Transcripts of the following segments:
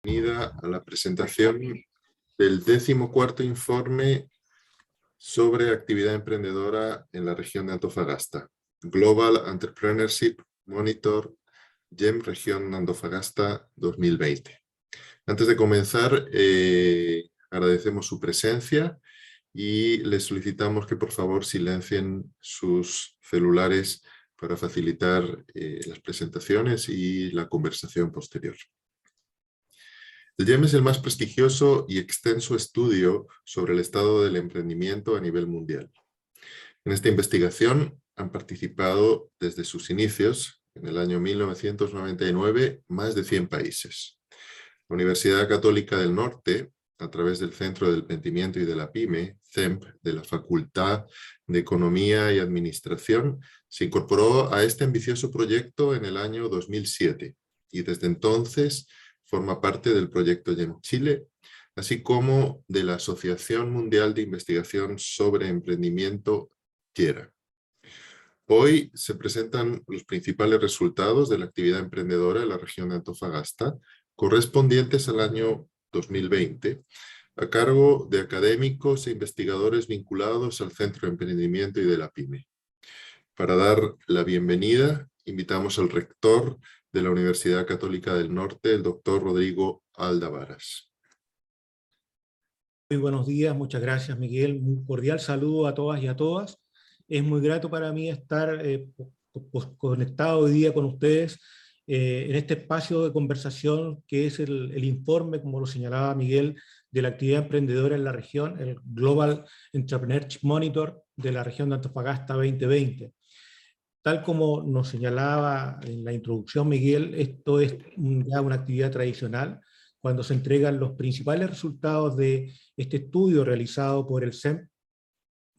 Bienvenida a la presentación del 14º informe sobre actividad emprendedora en la región de Antofagasta. Global Entrepreneurship Monitor GEM Región Antofagasta 2020. Antes de comenzar, agradecemos su presencia y les solicitamos que por favor silencien sus celulares para facilitar las presentaciones y la conversación posterior. El GEM es el más prestigioso y extenso estudio sobre el estado del emprendimiento a nivel mundial. En esta investigación han participado desde sus inicios, en el año 1999, más de 100 países. La Universidad Católica del Norte, a través del Centro del Emprendimiento y de la PYME, CEMP, de la Facultad de Economía y Administración, se incorporó a este ambicioso proyecto en el año 2007 y desde entonces forma parte del proyecto GEM Chile, así como de la Asociación Mundial de Investigación sobre Emprendimiento, YERA. Hoy se presentan los principales resultados de la actividad emprendedora en la región de Antofagasta, correspondientes al año 2020, a cargo de académicos e investigadores vinculados al Centro de Emprendimiento y de la PYME. Para dar la bienvenida, invitamos al rector de la Universidad Católica del Norte, el doctor Rodrigo Aldavaras. Muy buenos días, muchas gracias Miguel, un cordial saludo a todas y a todas. Es muy grato para mí estar conectado hoy día con ustedes en este espacio de conversación que es el informe, como lo señalaba Miguel, de la actividad emprendedora en la región, el Global Entrepreneurship Monitor de la región de Antofagasta 2020. Tal como nos señalaba en la introducción Miguel, esto es ya una actividad tradicional, cuando se entregan los principales resultados de este estudio realizado por el CEMP,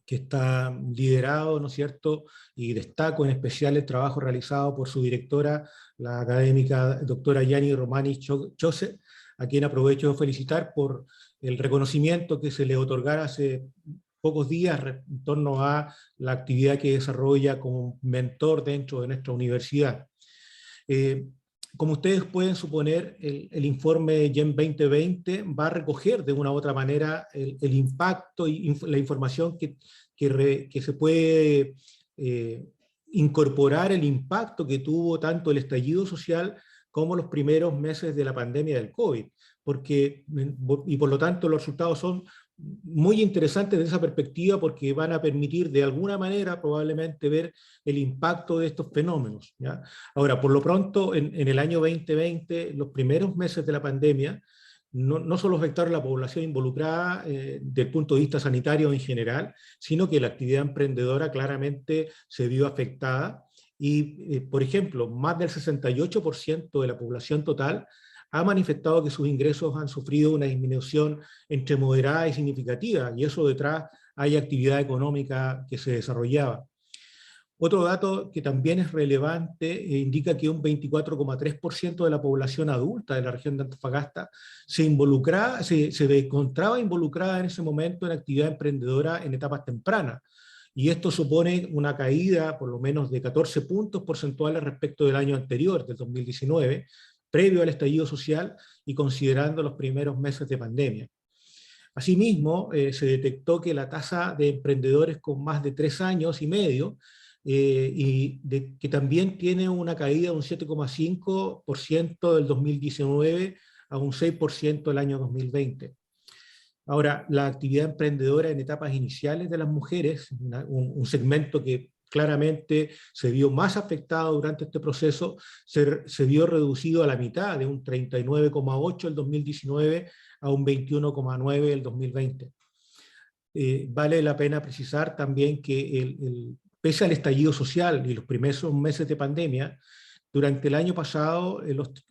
que está liderado, ¿no es cierto?, y destaco en especial el trabajo realizado por su directora, la académica doctora Yanni Romani Chose, a quien aprovecho de felicitar por el reconocimiento que se le otorgara hace pocos días en torno a la actividad que desarrolla como mentor dentro de nuestra universidad. Como ustedes pueden suponer, el informe GEM 2020 va a recoger de una u otra manera el impacto y la información que se puede incorporar, el impacto que tuvo tanto el estallido social como los primeros meses de la pandemia del COVID, y por lo tanto los resultados son muy interesantes desde esa perspectiva porque van a permitir de alguna manera probablemente ver el impacto de estos fenómenos, ¿ya? Ahora, por lo pronto, en el año 2020, los primeros meses de la pandemia, no solo afectaron a la población involucrada desde el punto de vista sanitario en general, sino que la actividad emprendedora claramente se vio afectada y, por ejemplo, más del 68% de la población total ha manifestado que sus ingresos han sufrido una disminución entre moderada y significativa, y eso detrás hay actividad económica que se desarrollaba. Otro dato que también es relevante indica que un 24,3% de la población adulta de la región de Antofagasta se encontraba involucrada en ese momento en actividad emprendedora en etapas tempranas. Y esto supone una caída por lo menos de 14 puntos porcentuales respecto del año anterior, del 2019, previo al estallido social y considerando los primeros meses de pandemia. Asimismo, se detectó que la tasa de emprendedores con más de 3 años y medio, que también tiene una caída de un 7,5% del 2019 a un 6% el año 2020. Ahora, la actividad emprendedora en etapas iniciales de las mujeres, un segmento que claramente se vio más afectado durante este proceso, se vio reducido a la mitad, de un 39,8 el 2019 a un 21,9 el 2020. Vale la pena precisar también que pese al estallido social y los primeros meses de pandemia, durante el año pasado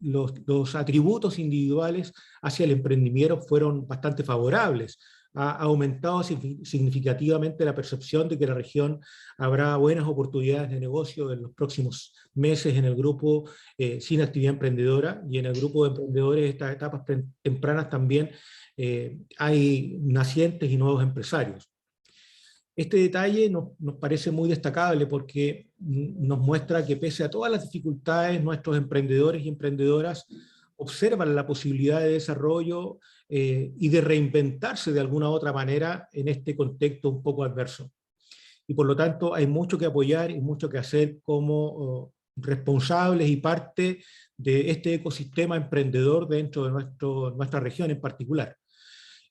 los atributos individuales hacia el emprendimiento fueron bastante favorables. Ha aumentado significativamente la percepción de que en la región habrá buenas oportunidades de negocio en los próximos meses en el grupo sin actividad emprendedora, y en el grupo de emprendedores de estas etapas tempranas también hay nacientes y nuevos empresarios. Este detalle nos parece muy destacable porque nos muestra que pese a todas las dificultades, nuestros emprendedores y emprendedoras observan la posibilidad de desarrollo y de reinventarse de alguna u otra manera en este contexto un poco adverso. Y por lo tanto hay mucho que apoyar y mucho que hacer como responsables y parte de este ecosistema emprendedor dentro de nuestra región en particular.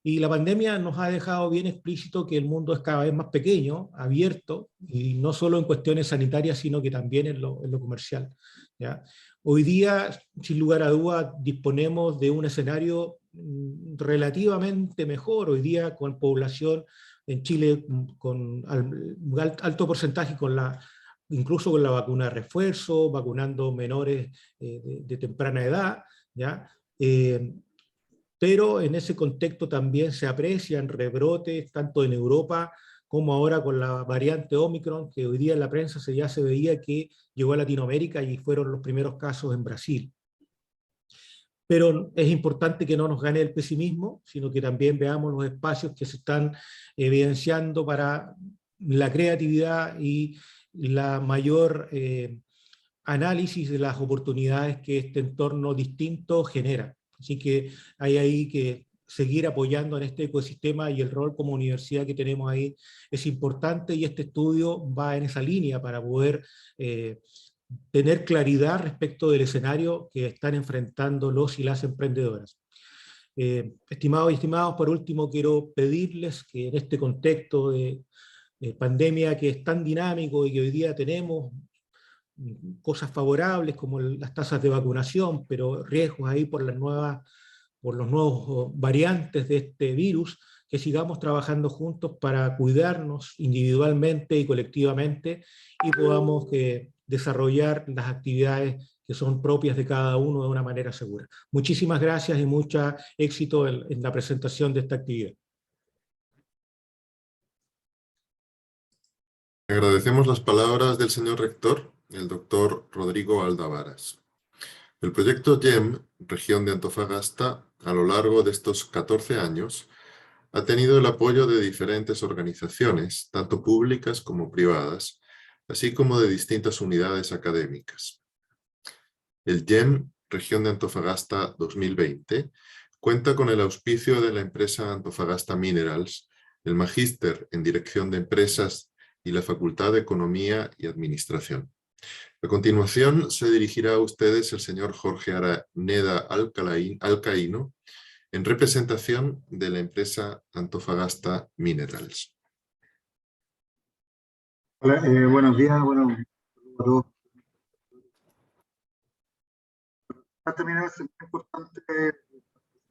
Y la pandemia nos ha dejado bien explícito que el mundo es cada vez más pequeño, abierto, y no solo en cuestiones sanitarias, sino que también en lo comercial, ¿ya? Hoy día, sin lugar a dudas, disponemos de un escenario relativamente mejor. Hoy día, con población en Chile con alto porcentaje, incluso con la vacuna de refuerzo, vacunando menores de temprana edad, ¿ya? Pero en ese contexto también se aprecian rebrotes, tanto en Europa como ahora con la variante Omicron, que hoy día en la prensa ya se veía que llegó a Latinoamérica y fueron los primeros casos en Brasil. Pero es importante que no nos gane el pesimismo, sino que también veamos los espacios que se están evidenciando para la creatividad y la mayor análisis de las oportunidades que este entorno distinto genera. Así que hay ahí que seguir apoyando en este ecosistema, y el rol como universidad que tenemos ahí es importante, y este estudio va en esa línea para poder tener claridad respecto del escenario que están enfrentando los y las emprendedoras. Estimados y estimados, por último quiero pedirles que en este contexto de pandemia que es tan dinámico y que hoy día tenemos cosas favorables como las tasas de vacunación, pero riesgos ahí por los nuevos variantes de este virus, que sigamos trabajando juntos para cuidarnos individualmente y colectivamente, y podamos desarrollar las actividades que son propias de cada uno de una manera segura. Muchísimas gracias y mucho éxito en la presentación de esta actividad. Agradecemos las palabras del señor rector, el doctor Rodrigo Aldavaras. El proyecto GEM, Región de Antofagasta, a lo largo de estos 14 años, ha tenido el apoyo de diferentes organizaciones, tanto públicas como privadas, así como de distintas unidades académicas. El GEM, Región de Antofagasta 2020, cuenta con el auspicio de la empresa Antofagasta Minerals, el Magíster en Dirección de Empresas y la Facultad de Economía y Administración. A continuación se dirigirá a ustedes el señor Jorge Araneda Alcaíno, en representación de la empresa Antofagasta Minerals. Hola, buenos días, bueno, a todos. Para terminar, es muy importante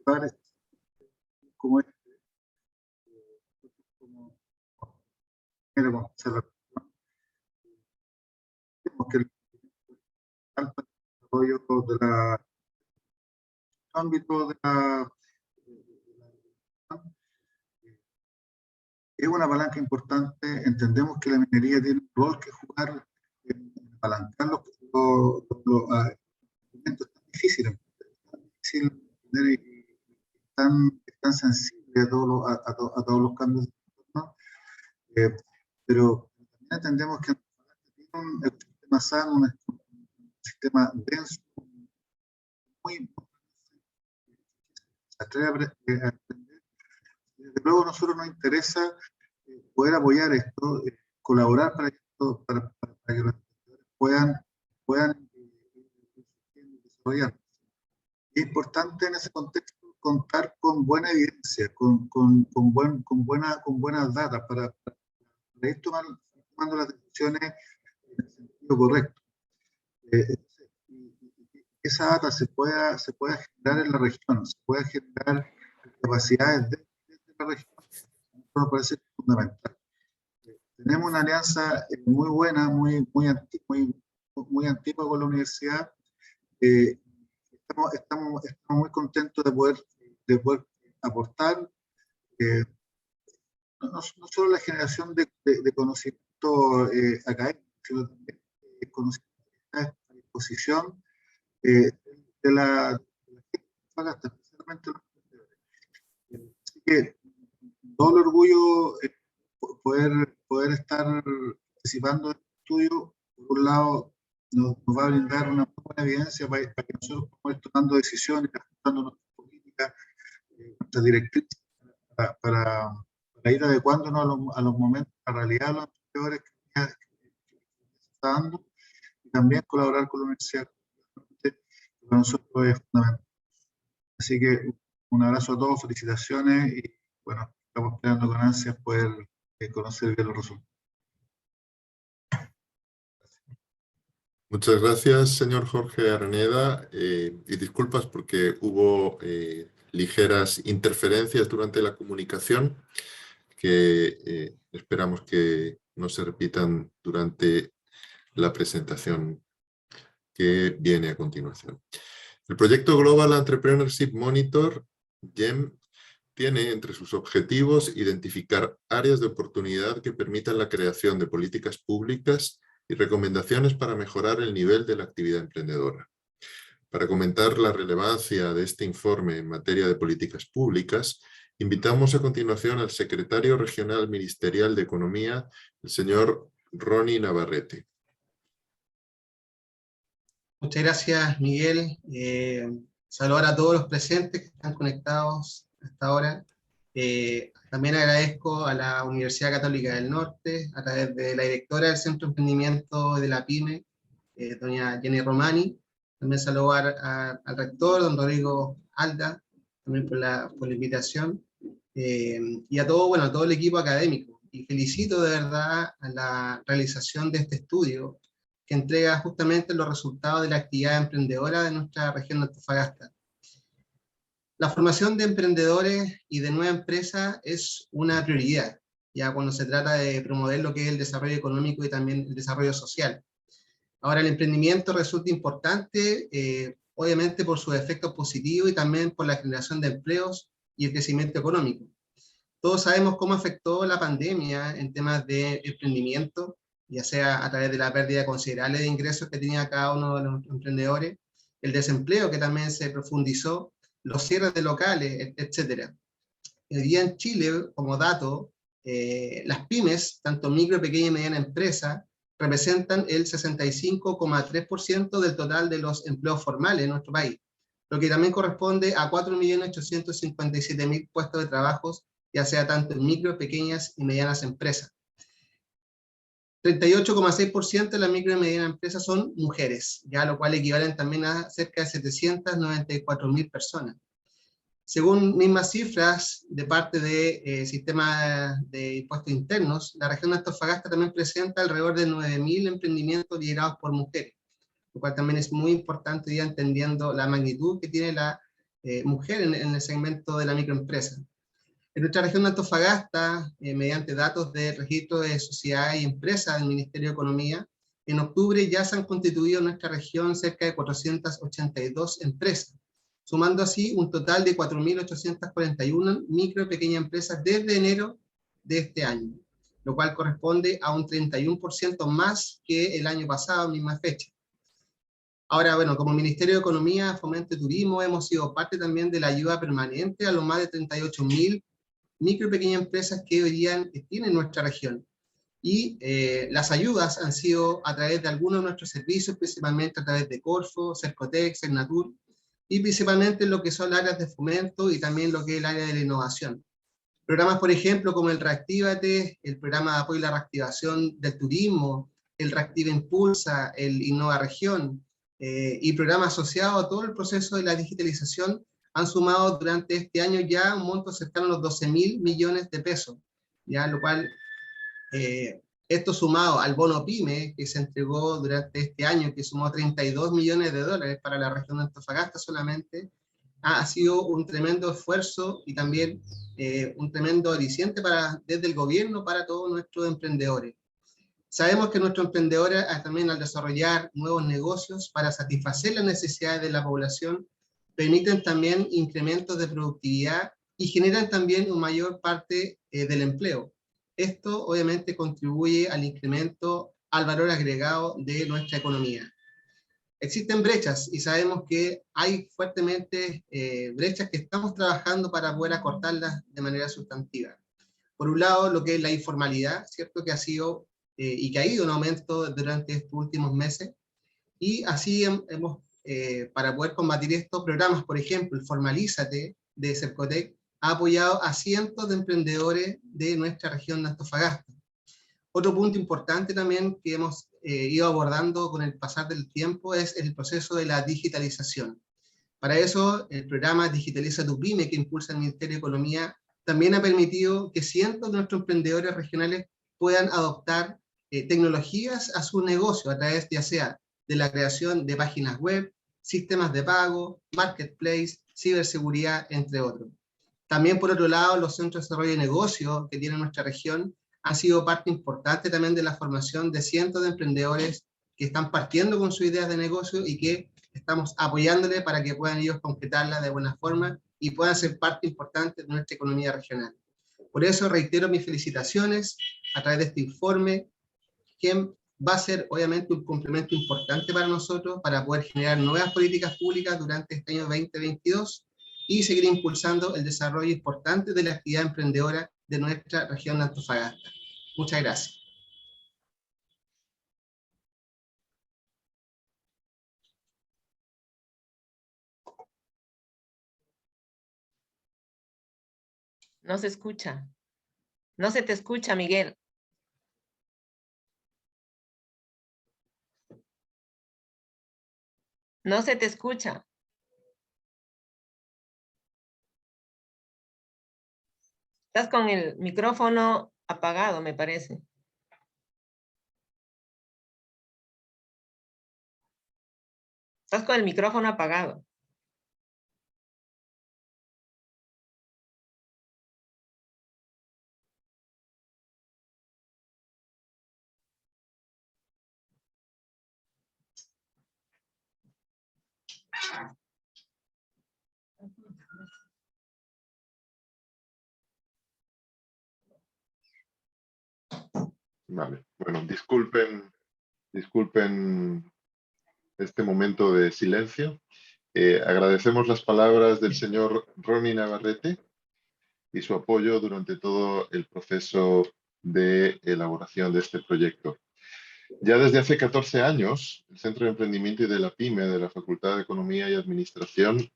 participar como este, como observación, que el alto desarrollo de la ámbito de la es una palanca importante. Entendemos que la minería tiene un rol que jugar en apalancar los elementos tan difíciles, y tan sensibles a todos los cambios, ¿no? Pero también entendemos que tiene un ecosistema sano, un sistema denso, muy importante. Se atreve a aprender. Desde luego, a nosotros nos interesa poder apoyar esto, colaborar para que los emprendedores puedan desarrollar. Es importante en ese contexto contar con buena evidencia, con buenas datas para ir tomando las decisiones en el sentido correcto. Esa data se pueda generar en la región, se pueda generar capacidades de la región. Eso me parece fundamental. Tenemos una alianza muy buena, muy antigua con la universidad. Estamos muy contentos de poder aportar no solo la generación de conocimiento académico, sino también conocimiento que está a disposición de la gente, especialmente los emprendedores. Así que todo el orgullo poder estar participando en el estudio. Por un lado, nos va a brindar una buena evidencia para que nosotros podamos ir tomando tomando decisiones, ajustando nuestras políticas, nuestras directrices para ir adecuándonos a los momentos, a la realidad de los emprendedores que se está dando, y también colaborar con la universidad, que para nosotros es fundamental. Así que un abrazo a todos, felicitaciones, y bueno, estamos esperando con ansias poder conocer bien los resultados. Muchas gracias, señor Jorge Araneda, y disculpas porque hubo ligeras interferencias durante la comunicación que esperamos que no se repitan durante la presentación que viene a continuación. El proyecto Global Entrepreneurship Monitor, GEM, tiene entre sus objetivos identificar áreas de oportunidad que permitan la creación de políticas públicas y recomendaciones para mejorar el nivel de la actividad emprendedora. Para comentar la relevancia de este informe en materia de políticas públicas, invitamos a continuación al secretario regional ministerial de Economía, el señor Ronnie Navarrete. Muchas gracias, Miguel. Saludar a todos los presentes que están conectados hasta ahora. También agradezco a la Universidad Católica del Norte, a través de la directora del Centro de Emprendimiento de la PYME, doña Jenny Romani. También saludar al rector, don Rodrigo Alda, también por la invitación. Y a todo el equipo académico. Y felicito de verdad a la realización de este estudio, que entrega justamente los resultados de la actividad emprendedora de nuestra región de Antofagasta. La formación de emprendedores y de nueva empresa es una prioridad, ya cuando se trata de promover lo que es el desarrollo económico y también el desarrollo social. Ahora, el emprendimiento resulta importante, obviamente por sus efectos positivos y también por la generación de empleos y el crecimiento económico. Todos sabemos cómo afectó la pandemia en temas de emprendimiento, ya sea a través de la pérdida considerable de ingresos que tenía cada uno de los emprendedores, el desempleo que también se profundizó, los cierres de locales, etc. Hoy día en Chile, como dato, las pymes, tanto micro, pequeña y mediana empresa, representan el 65,3% del total de los empleos formales en nuestro país, lo que también corresponde a 4.857.000 puestos de trabajo, ya sea tanto en micro, pequeñas y medianas empresas. 38,6% de las micro y medianas empresas son mujeres, ya lo cual equivalen también a cerca de 794.000 personas. Según mismas cifras de parte del sistema de impuestos internos, la región de Antofagasta también presenta alrededor de 9.000 emprendimientos liderados por mujeres, lo cual también es muy importante ya entendiendo la magnitud que tiene la mujer en el segmento de la microempresa. En nuestra región de Antofagasta, mediante datos de registro de sociedades y empresas del Ministerio de Economía, en octubre ya se han constituido en nuestra región cerca de 482 empresas, sumando así un total de 4.841 micro y pequeñas empresas desde enero de este año, lo cual corresponde a un 31% más que el año pasado, misma fecha. Ahora, bueno, como Ministerio de Economía, Fomento y Turismo, hemos sido parte también de la ayuda permanente a los más de 38.000 micro y pequeñas empresas que hoy día tienen nuestra región. Y las ayudas han sido a través de algunos de nuestros servicios, principalmente a través de Corfo, Cercotec, Cernatur, y principalmente lo que son las áreas de fomento y también lo que es el área de la innovación. Programas, por ejemplo, como el Reactívate, el programa de apoyo a la reactivación del turismo, el Reactiva Impulsa, el Innova Región, y programas asociados a todo el proceso de la digitalización, han sumado durante este año ya un monto cercano a los 12.000 millones de pesos, ya lo cual, esto sumado al bono PYME que se entregó durante este año, que sumó 32 millones de dólares para la región de Antofagasta solamente, ha sido un tremendo esfuerzo y también un tremendo aliciente desde el gobierno para todos nuestros emprendedores. Sabemos que nuestros emprendedores también al desarrollar nuevos negocios para satisfacer las necesidades de la población, permiten también incrementos de productividad y generan también una mayor parte del empleo. Esto obviamente contribuye al incremento al valor agregado de nuestra economía. Existen brechas y sabemos que hay fuertemente brechas que estamos trabajando para poder acortarlas de manera sustantiva. Por un lado, lo que es la informalidad, ¿cierto? Que ha sido y que ha ido en aumento durante estos últimos meses, y así hemos para poder combatir estos programas, por ejemplo, el Formalízate de Cercotec, ha apoyado a cientos de emprendedores de nuestra región de Antofagasta. Otro punto importante también que hemos ido abordando con el pasar del tiempo es el proceso de la digitalización. Para eso, el programa Digitaliza tu Pyme, que impulsa el Ministerio de Economía, también ha permitido que cientos de nuestros emprendedores regionales puedan adoptar tecnologías a su negocio a través ya sea de la creación de páginas web, sistemas de pago, marketplace, ciberseguridad, entre otros. También, por otro lado, los centros de desarrollo de negocio que tiene nuestra región han sido parte importante también de la formación de cientos de emprendedores que están partiendo con sus ideas de negocio y que estamos apoyándoles para que puedan ellos concretarlas de buena forma y puedan ser parte importante de nuestra economía regional. Por eso reitero mis felicitaciones a través de este informe, que va a ser obviamente un complemento importante para nosotros para poder generar nuevas políticas públicas durante este año 2022 y seguir impulsando el desarrollo importante de la actividad emprendedora de nuestra región de Antofagasta. Muchas gracias. No se escucha. No se te escucha, Miguel. No se te escucha. Estás con el micrófono apagado, me parece. Estás con el micrófono apagado. Vale, bueno, disculpen este momento de silencio. Agradecemos las palabras del señor Ronnie Navarrete y su apoyo durante todo el proceso de elaboración de este proyecto. Ya desde hace 14 años, el Centro de Emprendimiento y de la PYME de la Facultad de Economía y Administración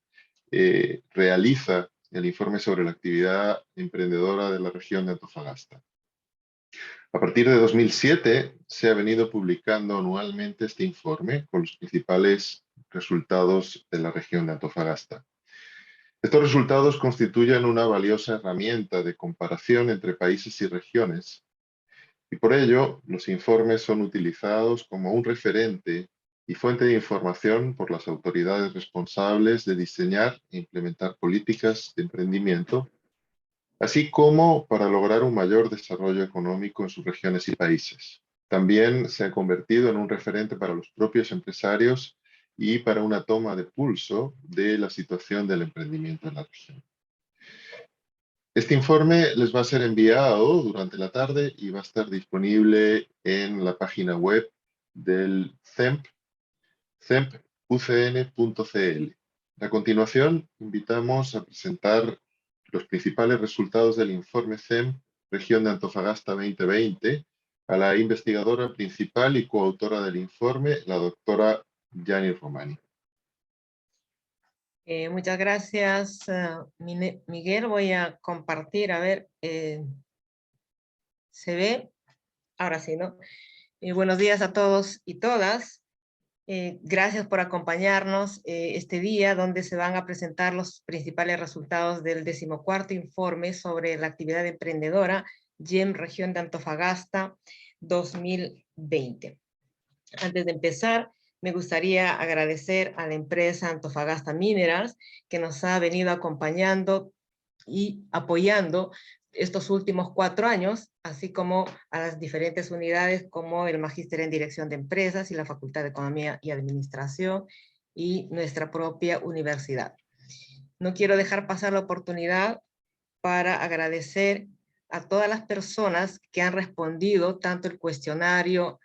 realiza el informe sobre la actividad emprendedora de la región de Antofagasta. A partir de 2007 se ha venido publicando anualmente este informe con los principales resultados de la región de Antofagasta. Estos resultados constituyen una valiosa herramienta de comparación entre países y regiones y por ello los informes son utilizados como un referente y fuente de información por las autoridades responsables de diseñar e implementar políticas de emprendimiento, así como para lograr un mayor desarrollo económico en sus regiones y países. También se ha convertido en un referente para los propios empresarios y para una toma de pulso de la situación del emprendimiento en la región. Este informe les va a ser enviado durante la tarde y va a estar disponible en la página web del CEMP, cempucn.cl. A continuación, invitamos a presentar los principales resultados del informe CEMP Región de Antofagasta 2020 a la investigadora principal y coautora del informe, la doctora Gianni Romani. Muchas gracias, Miguel. Voy a compartir, a ver, ¿se ve? Ahora sí, ¿no? Buenos días a todos y todas. Gracias por acompañarnos este día, donde se van a presentar los principales resultados del 14º informe sobre la actividad emprendedora GEM Región de Antofagasta 2020. Antes de empezar, me gustaría agradecer a la empresa Antofagasta Minerals, que nos ha venido acompañando y apoyando estos últimos 4 años, así como a las diferentes unidades como el Magíster en Dirección de Empresas y la Facultad de Economía y Administración y nuestra propia universidad. No quiero dejar pasar la oportunidad para agradecer a todas las personas que han respondido tanto el cuestionario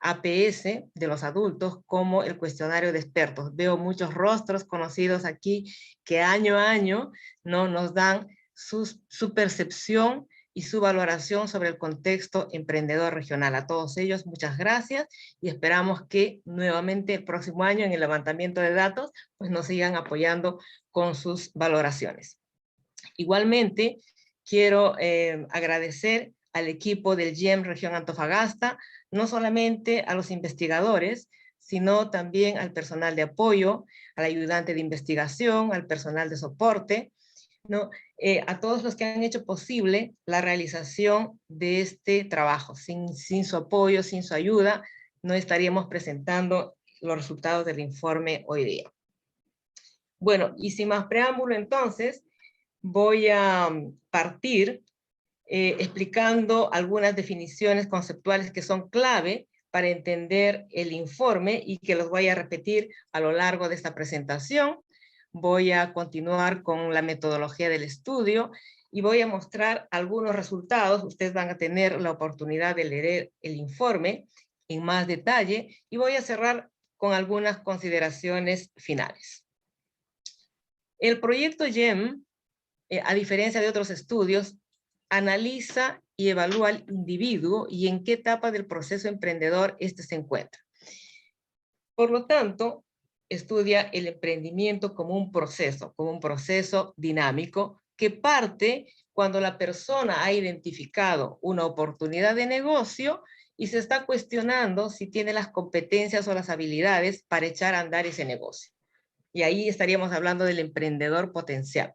APS de los adultos como el cuestionario de expertos. Veo muchos rostros conocidos aquí que año a año no nos dan su percepción y su valoración sobre el contexto emprendedor regional. A todos ellos, muchas gracias y esperamos que nuevamente el próximo año en el levantamiento de datos pues nos sigan apoyando con sus valoraciones. Igualmente, quiero agradecer al equipo del GEM Región Antofagasta, no solamente a los investigadores, sino también al personal de apoyo, al ayudante de investigación, al personal de soporte, ¿no? A todos los que han hecho posible la realización de este trabajo. Sin su apoyo, sin su ayuda, no estaríamos presentando los resultados del informe hoy día. Bueno, y sin más preámbulo entonces, voy a partir explicando algunas definiciones conceptuales que son clave para entender el informe y que los voy a repetir a lo largo de esta presentación. Voy a continuar con la metodología del estudio y voy a mostrar algunos resultados. Ustedes van a tener la oportunidad de leer el informe en más detalle y voy a cerrar con algunas consideraciones finales. El proyecto GEM, a diferencia de otros estudios, analiza y evalúa al individuo y en qué etapa del proceso emprendedor éste se encuentra. Por lo tanto, estudia el emprendimiento como un proceso dinámico que parte cuando la persona ha identificado una oportunidad de negocio y se está cuestionando si tiene las competencias o las habilidades para echar a andar ese negocio. Y ahí estaríamos hablando del emprendedor potencial.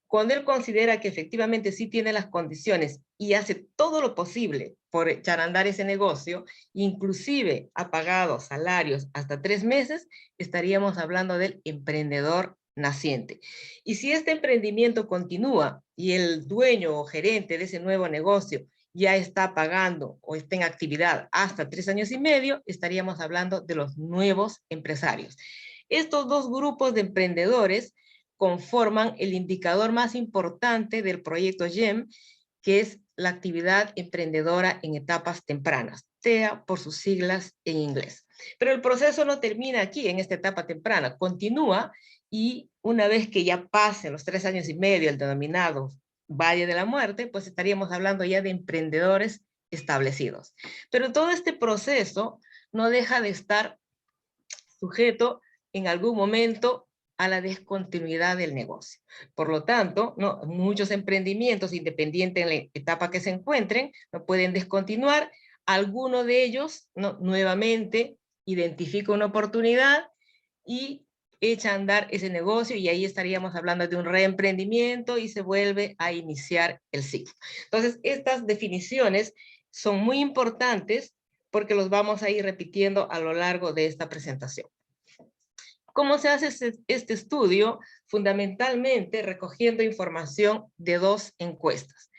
Cuando él considera que efectivamente sí tiene las condiciones y hace todo lo posible por echar a andar ese negocio, inclusive ha pagado salarios hasta 3 meses, estaríamos hablando del emprendedor naciente. Y si este emprendimiento continúa y el dueño o gerente de ese nuevo negocio ya está pagando o está en actividad hasta 3 años y medio, estaríamos hablando de los nuevos empresarios. Estos dos grupos de emprendedores conforman el indicador más importante del proyecto GEM, que es la actividad emprendedora en etapas tempranas, TEA por sus siglas en inglés. Pero el proceso no termina aquí, en esta etapa temprana, continúa y una vez que ya pasen los 3 años y medio, el denominado Valle de la Muerte, pues estaríamos hablando ya de emprendedores establecidos. Pero todo este proceso no deja de estar sujeto en algún momento a la descontinuidad del negocio. Por lo tanto, muchos emprendimientos, independiente en la etapa que se encuentren, no pueden descontinuar. Alguno de ellos nuevamente identifica una oportunidad y echa a andar ese negocio y ahí estaríamos hablando de un reemprendimiento y se vuelve a iniciar el ciclo. Entonces, estas definiciones son muy importantes porque los vamos a ir repitiendo a lo largo de esta presentación. ¿Cómo se hace este estudio? Fundamentalmente recogiendo información de 2 encuestas.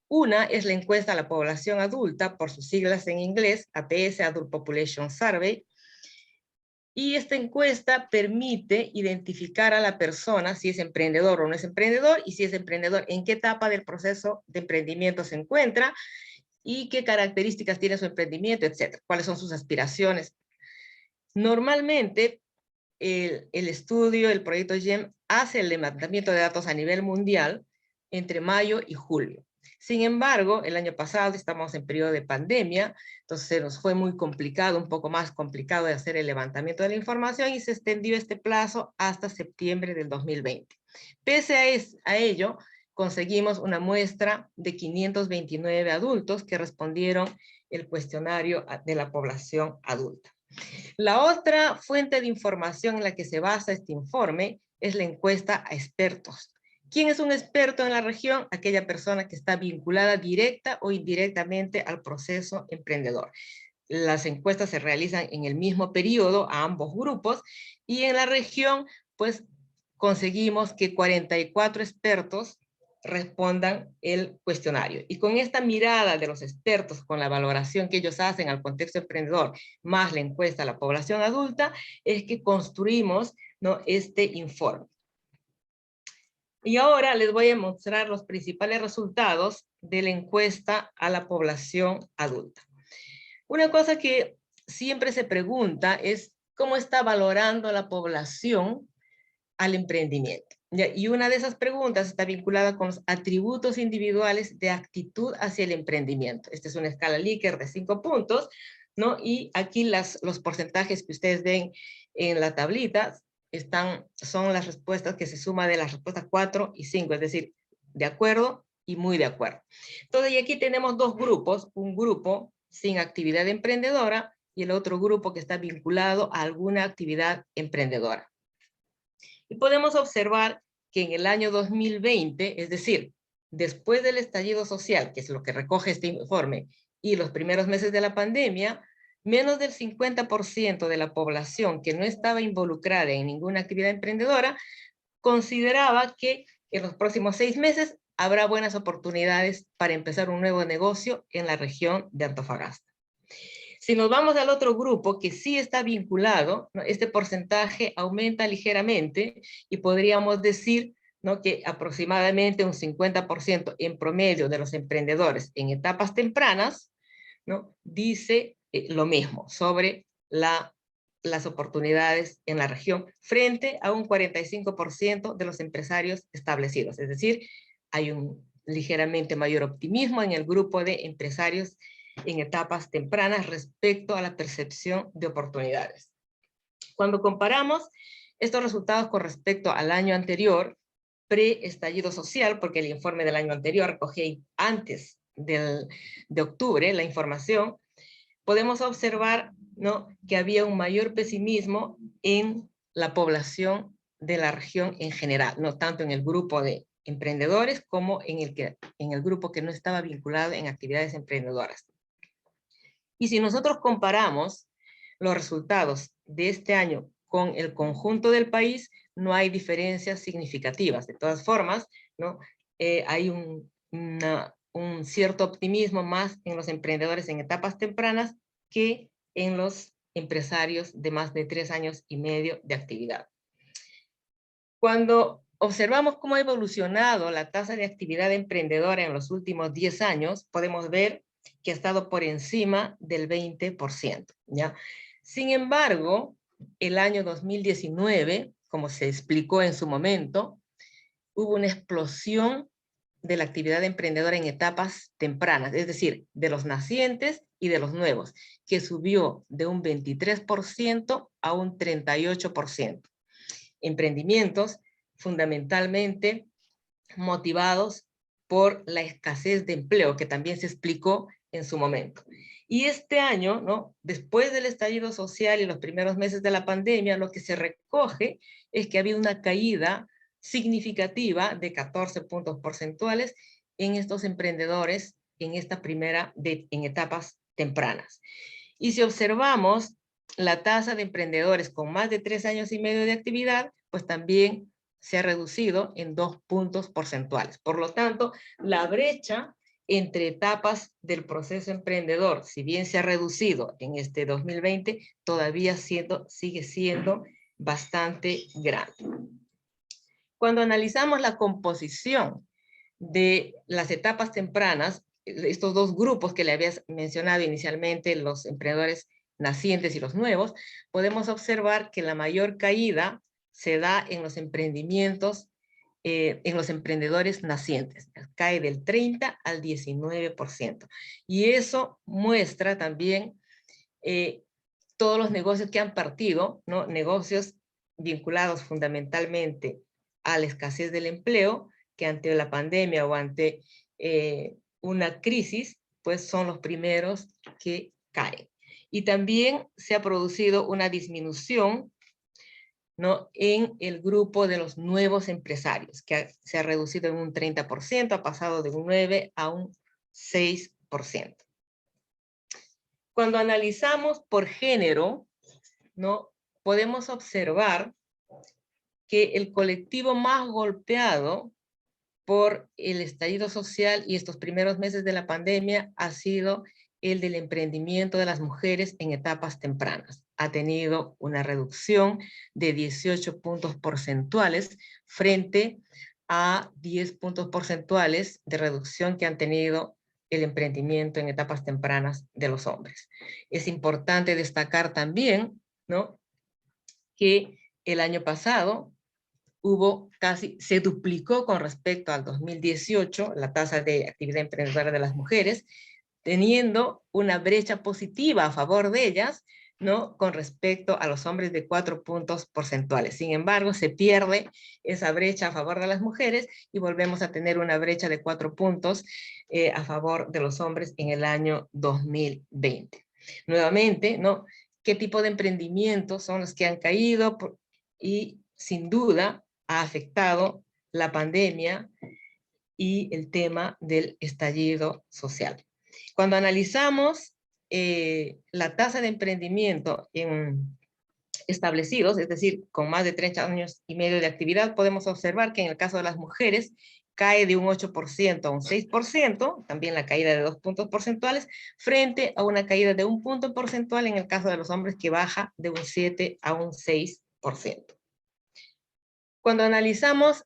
Una es la encuesta a la población adulta, por sus siglas en inglés, APS, Adult Population Survey, y esta encuesta permite identificar a la persona si es emprendedor o no es emprendedor, y si es emprendedor, en qué etapa del proceso de emprendimiento se encuentra, y qué características tiene su emprendimiento, etcétera, cuáles son sus aspiraciones. Normalmente, el estudio, el proyecto GEM, hace el levantamiento de datos a nivel mundial entre mayo y julio. Sin embargo, el año pasado estamos en periodo de pandemia, entonces se nos fue muy complicado, un poco más complicado de hacer el levantamiento de la información y se extendió este plazo hasta septiembre del 2020. Pese a ello, conseguimos una muestra de 529 adultos que respondieron el cuestionario de la población adulta. La otra fuente de información en la que se basa este informe es la encuesta a expertos. ¿Quién es un experto en la región? Aquella persona que está vinculada directa o indirectamente al proceso emprendedor. Las encuestas se realizan en el mismo periodo a ambos grupos y en la región pues conseguimos que 44 expertos respondan el cuestionario. Y con esta mirada de los expertos, con la valoración que ellos hacen al contexto emprendedor, más la encuesta a la población adulta, es que construimos este informe. Y ahora les voy a mostrar los principales resultados de la encuesta a la población adulta. Una cosa que siempre se pregunta es cómo está valorando la población al emprendimiento. ¿Ya? Y una de esas preguntas está vinculada con los atributos individuales de actitud hacia el emprendimiento. Esta es una escala Likert de 5 puntos, ¿no? Y aquí los porcentajes que ustedes ven en la tablita son las respuestas que se suman de las respuestas 4 y 5, es decir, de acuerdo y muy de acuerdo. Entonces, y aquí tenemos dos grupos, un grupo sin actividad emprendedora y el otro grupo que está vinculado a alguna actividad emprendedora. Y podemos observar que en el año 2020, es decir, después del estallido social, que es lo que recoge este informe, y los primeros meses de la pandemia, menos del 50% de la población que no estaba involucrada en ninguna actividad emprendedora consideraba que en los próximos 6 meses habrá buenas oportunidades para empezar un nuevo negocio en la región de Antofagasta. Si nos vamos al otro grupo que sí está vinculado, ¿no? Este porcentaje aumenta ligeramente y podríamos decir, ¿no?, que aproximadamente un 50% en promedio de los emprendedores en etapas tempranas, ¿no?, dice lo mismo sobre las oportunidades en la región frente a un 45% de los empresarios establecidos. Es decir, hay un ligeramente mayor optimismo en el grupo de empresarios en etapas tempranas respecto a la percepción de oportunidades. Cuando comparamos estos resultados con respecto al año anterior, pre-estallido social, porque el informe del año anterior recogía antes de octubre la información, podemos observar, ¿no?, que había un mayor pesimismo en la población de la región en general, no tanto en el grupo de emprendedores como en el grupo que no estaba vinculado en actividades emprendedoras. Y si nosotros comparamos los resultados de este año con el conjunto del país, no hay diferencias significativas. De todas formas, ¿no?, hay un cierto optimismo más en los emprendedores en etapas tempranas que en los empresarios de más de 3 años y medio de actividad. Cuando observamos cómo ha evolucionado la tasa de actividad emprendedora en los últimos 10 años, podemos ver que ha estado por encima del 20%, ¿ya? Sin embargo, el año 2019, como se explicó en su momento, hubo una explosión de la actividad emprendedora en etapas tempranas, es decir, de los nacientes y de los nuevos, que subió de un 23% a un 38%. Emprendimientos fundamentalmente motivados por la escasez de empleo, que también se explicó en su momento. Y este año, ¿no?, después del estallido social y los primeros meses de la pandemia, lo que se recoge es que había una caída significativa de 14 puntos porcentuales en estos emprendedores en esta en etapas tempranas. Y si observamos la tasa de emprendedores con más de 3 años y medio de actividad, pues también se ha reducido en 2 puntos porcentuales. Por lo tanto, la brecha entre etapas del proceso emprendedor, si bien se ha reducido en este 2020, todavía sigue siendo bastante grande. Cuando analizamos la composición de las etapas tempranas, estos dos grupos que le había mencionado inicialmente, los emprendedores nacientes y los nuevos, podemos observar que la mayor caída se da en los emprendimientos, en los emprendedores nacientes. Cae del 30 al 19%. Y eso muestra también todos los negocios que han partido, ¿no?, negocios vinculados fundamentalmente a la escasez del empleo, que ante la pandemia o ante una crisis, pues son los primeros que caen. Y también se ha producido una disminución, ¿no?, en el grupo de los nuevos empresarios, que se ha reducido en un 30%, ha pasado de un 9 a un 6%. Cuando analizamos por género, ¿no?, podemos observar que el colectivo más golpeado por el estallido social y estos primeros meses de la pandemia ha sido el del emprendimiento de las mujeres en etapas tempranas. Ha tenido una reducción de 18 puntos porcentuales frente a 10 puntos porcentuales de reducción que han tenido el emprendimiento en etapas tempranas de los hombres. Es importante destacar también, ¿no?, que el año pasado se duplicó con respecto al 2018 la tasa de actividad emprendedora de las mujeres, teniendo una brecha positiva a favor de ellas, ¿no? Con respecto a los hombres de 4 puntos porcentuales. Sin embargo, se pierde esa brecha a favor de las mujeres y volvemos a tener una brecha de 4 puntos a favor de los hombres en el año 2020. Nuevamente, ¿no? ¿Qué tipo de emprendimientos son los que han caído? Y sin duda ha afectado la pandemia y el tema del estallido social. Cuando analizamos la tasa de emprendimiento en establecidos, es decir, con más de 30 años y medio de actividad, podemos observar que en el caso de las mujeres cae de un 8% a un 6%, también la caída de 2 puntos porcentuales, frente a una caída de 1 punto porcentual en el caso de los hombres, que baja de un 7 a un 6%. Cuando analizamos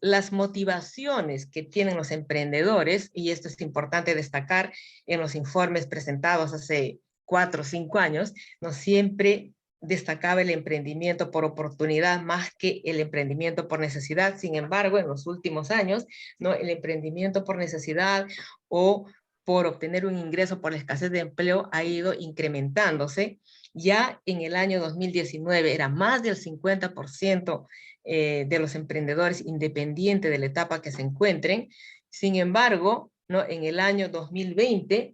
las motivaciones que tienen los emprendedores, y esto es importante destacar en los informes presentados hace 4 o 5 años, no siempre destacaba el emprendimiento por oportunidad más que el emprendimiento por necesidad. Sin embargo, en los últimos años, ¿no? El emprendimiento por necesidad o por obtener un ingreso por la escasez de empleo ha ido incrementándose. Ya en el año 2019 era más del 50% de los emprendedores, independiente de la etapa que se encuentren. Sin embargo, ¿no? En el año 2020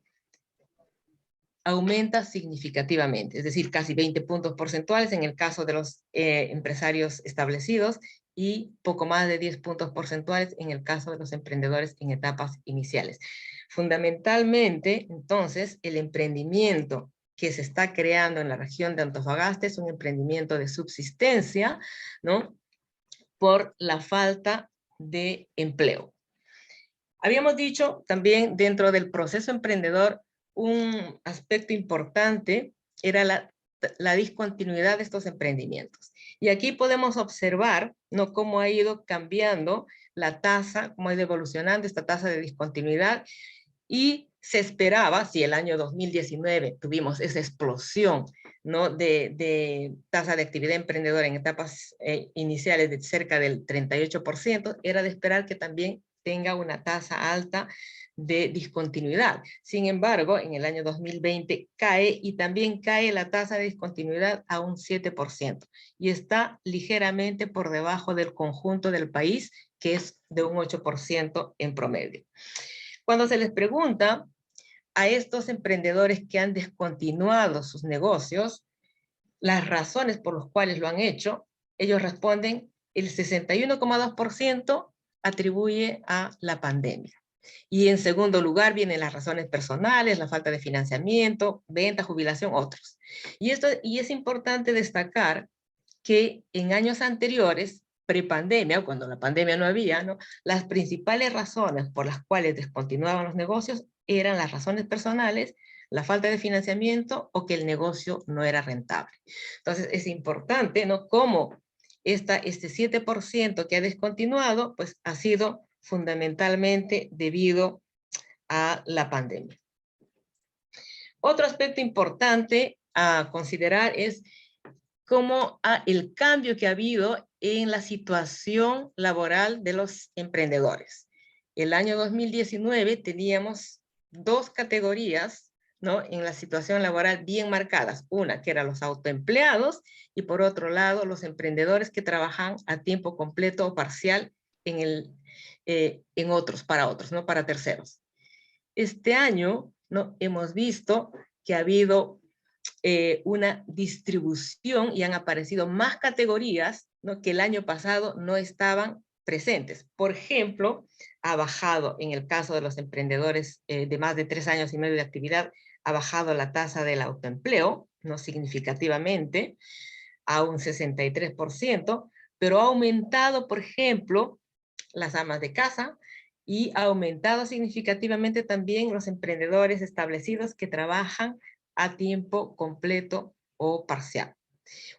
aumenta significativamente, es decir, casi 20 puntos porcentuales en el caso de los empresarios establecidos y poco más de 10 puntos porcentuales en el caso de los emprendedores en etapas iniciales. Fundamentalmente, entonces, el emprendimiento que se está creando en la región de Antofagasta es un emprendimiento de subsistencia, ¿no? Por la falta de empleo. Habíamos dicho también dentro del proceso emprendedor, un aspecto importante era la discontinuidad de estos emprendimientos. Y aquí podemos observar, ¿no? Cómo ha ido cambiando la tasa, cómo ha ido evolucionando esta tasa de discontinuidad, y se esperaba, si el año 2019 tuvimos esa explosión, ¿no? de tasa de actividad emprendedora en etapas iniciales de cerca del 38%, era de esperar que también tenga una tasa alta de discontinuidad. Sin embargo, en el año 2020 cae, y también cae la tasa de discontinuidad a un 7%, y está ligeramente por debajo del conjunto del país, que es de un 8% en promedio. Cuando se les pregunta a estos emprendedores que han descontinuado sus negocios las razones por las cuales lo han hecho, ellos responden, el 61,2% atribuye a la pandemia. Y en segundo lugar vienen las razones personales, la falta de financiamiento, venta, jubilación, otros. Y es importante destacar que en años anteriores, prepandemia, o cuando la pandemia no había, ¿no? Las principales razones por las cuales descontinuaban los negocios eran las razones personales, la falta de financiamiento o que el negocio no era rentable. Entonces es importante, ¿no? Cómo este 7% que ha descontinuado, pues ha sido fundamentalmente debido a la pandemia. Otro aspecto importante a considerar es cómo el cambio que ha habido en la situación laboral de los emprendedores. El año 2019 teníamos 2 categorías, ¿no? En la situación laboral bien marcadas. Una que eran los autoempleados y por otro lado los emprendedores que trabajan a tiempo completo o parcial en otros, ¿no? Para terceros. Este año, ¿no? Hemos visto que ha habido una distribución y han aparecido más categorías, ¿no? Que el año pasado no estaban presentes. Por ejemplo, ha bajado en el caso de los emprendedores de más de 3 años y medio de actividad, ha bajado la tasa del autoempleo, no significativamente, a un 63%, pero ha aumentado, por ejemplo, las amas de casa, y ha aumentado significativamente también los emprendedores establecidos que trabajan a tiempo completo o parcial.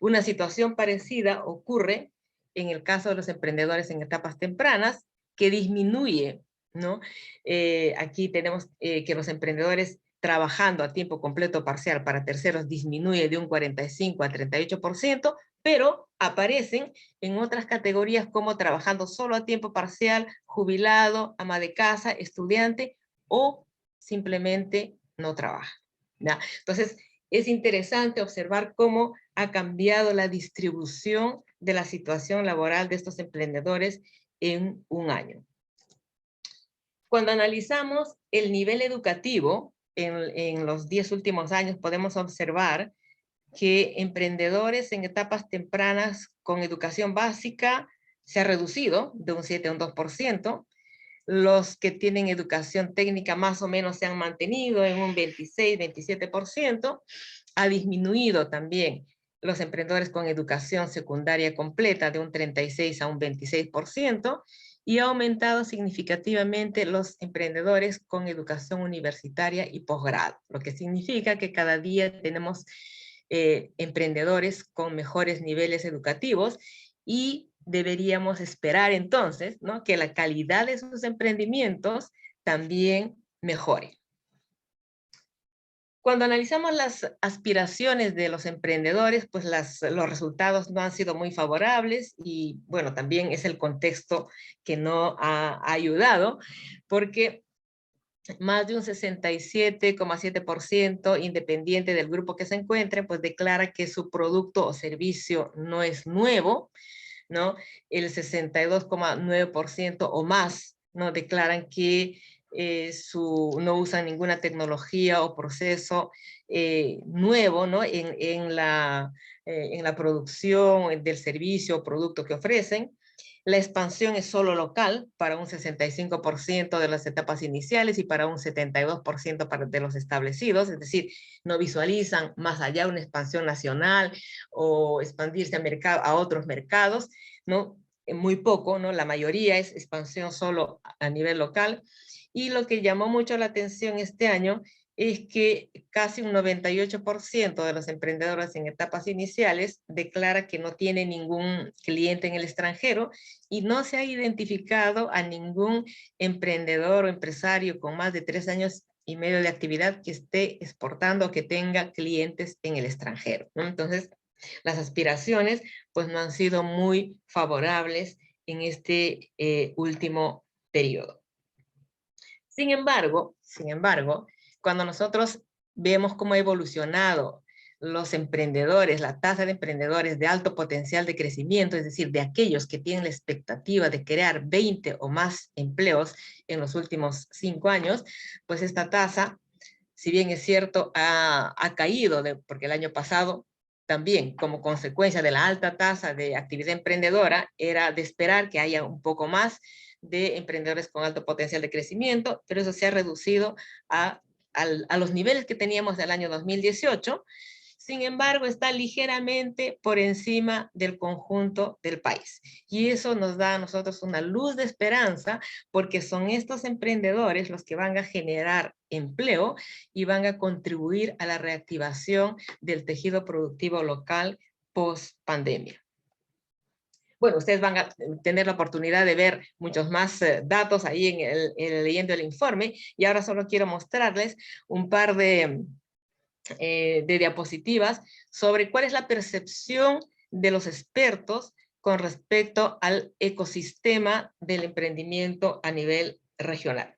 Una situación parecida ocurre en el caso de los emprendedores en etapas tempranas, que disminuye, ¿no? Aquí tenemos que los emprendedores trabajando a tiempo completo o parcial para terceros disminuye de un 45 a 38%, pero aparecen en otras categorías como trabajando solo a tiempo parcial, jubilado, ama de casa, estudiante o simplemente no trabaja, ¿ya? Entonces, es interesante observar cómo ha cambiado la distribución de la situación laboral de estos emprendedores en un año. Cuando analizamos el nivel educativo en los 10 últimos años, podemos observar que emprendedores en etapas tempranas con educación básica se ha reducido de un 7 a un 2%. Los que tienen educación técnica más o menos se han mantenido en un 26, 27%. Ha disminuido también los emprendedores con educación secundaria completa de un 36 a un 26%, y ha aumentado significativamente los emprendedores con educación universitaria y posgrado, lo que significa que cada día tenemos emprendedores con mejores niveles educativos, y deberíamos esperar entonces, ¿no?, que la calidad de sus emprendimientos también mejore. Cuando analizamos las aspiraciones de los emprendedores, pues los resultados no han sido muy favorables, y bueno, también es el contexto que no ha ayudado, porque más de un 67,7%, independiente del grupo que se encuentre, pues declara que su producto o servicio no es nuevo, ¿no? El 62,9% o más, ¿no?, declaran que no usan ninguna tecnología o proceso nuevo, ¿no?, en la producción del servicio o producto que ofrecen. La expansión es solo local para un 65% de las etapas iniciales y para un 72% de los establecidos, es decir, no visualizan más allá una expansión nacional o expandirse a otros mercados, ¿no? Muy poco, ¿no? La mayoría es expansión solo a nivel local. Y lo que llamó mucho la atención este año es que casi un 98% de los emprendedores en etapas iniciales declara que no tiene ningún cliente en el extranjero, y no se ha identificado a ningún emprendedor o empresario con más de 3 años y medio de actividad que esté exportando o que tenga clientes en el extranjero, ¿no? Entonces, las aspiraciones pues no han sido muy favorables en este último periodo. Sin embargo, cuando nosotros vemos cómo ha evolucionado los emprendedores, la tasa de emprendedores de alto potencial de crecimiento, es decir, de aquellos que tienen la expectativa de crear 20 o más empleos en los últimos 5 años, pues esta tasa, si bien es cierto, ha caído, porque el año pasado también, como consecuencia de la alta tasa de actividad emprendedora, era de esperar que haya un poco más de emprendedores con alto potencial de crecimiento, pero eso se ha reducido a los niveles que teníamos del año 2018. Sin embargo, está ligeramente por encima del conjunto del país. Y eso nos da a nosotros una luz de esperanza, porque son estos emprendedores los que van a generar empleo y van a contribuir a la reactivación del tejido productivo local post pandemia. Bueno, ustedes van a tener la oportunidad de ver muchos más datos ahí leyendo el informe, y ahora solo quiero mostrarles un par de diapositivas sobre cuál es la percepción de los expertos con respecto al ecosistema del emprendimiento a nivel regional.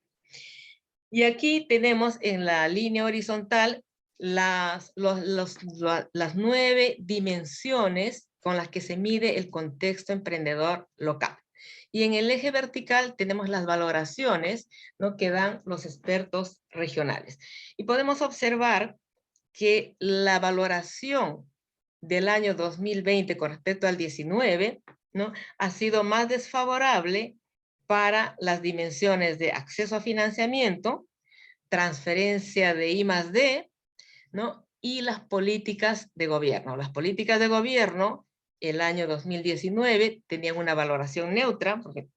Y aquí tenemos en la línea horizontal las 9 dimensiones con las que se mide el contexto emprendedor local. Y en el eje vertical tenemos las valoraciones, ¿no?, que dan los expertos regionales. Y podemos observar que la valoración del año 2020 con respecto al 19, ¿no?, ha sido más desfavorable para las dimensiones de acceso a financiamiento, transferencia de I+D, ¿no?, y las políticas de gobierno. Las políticas de gobierno, el año 2019, tenían una valoración neutra, porque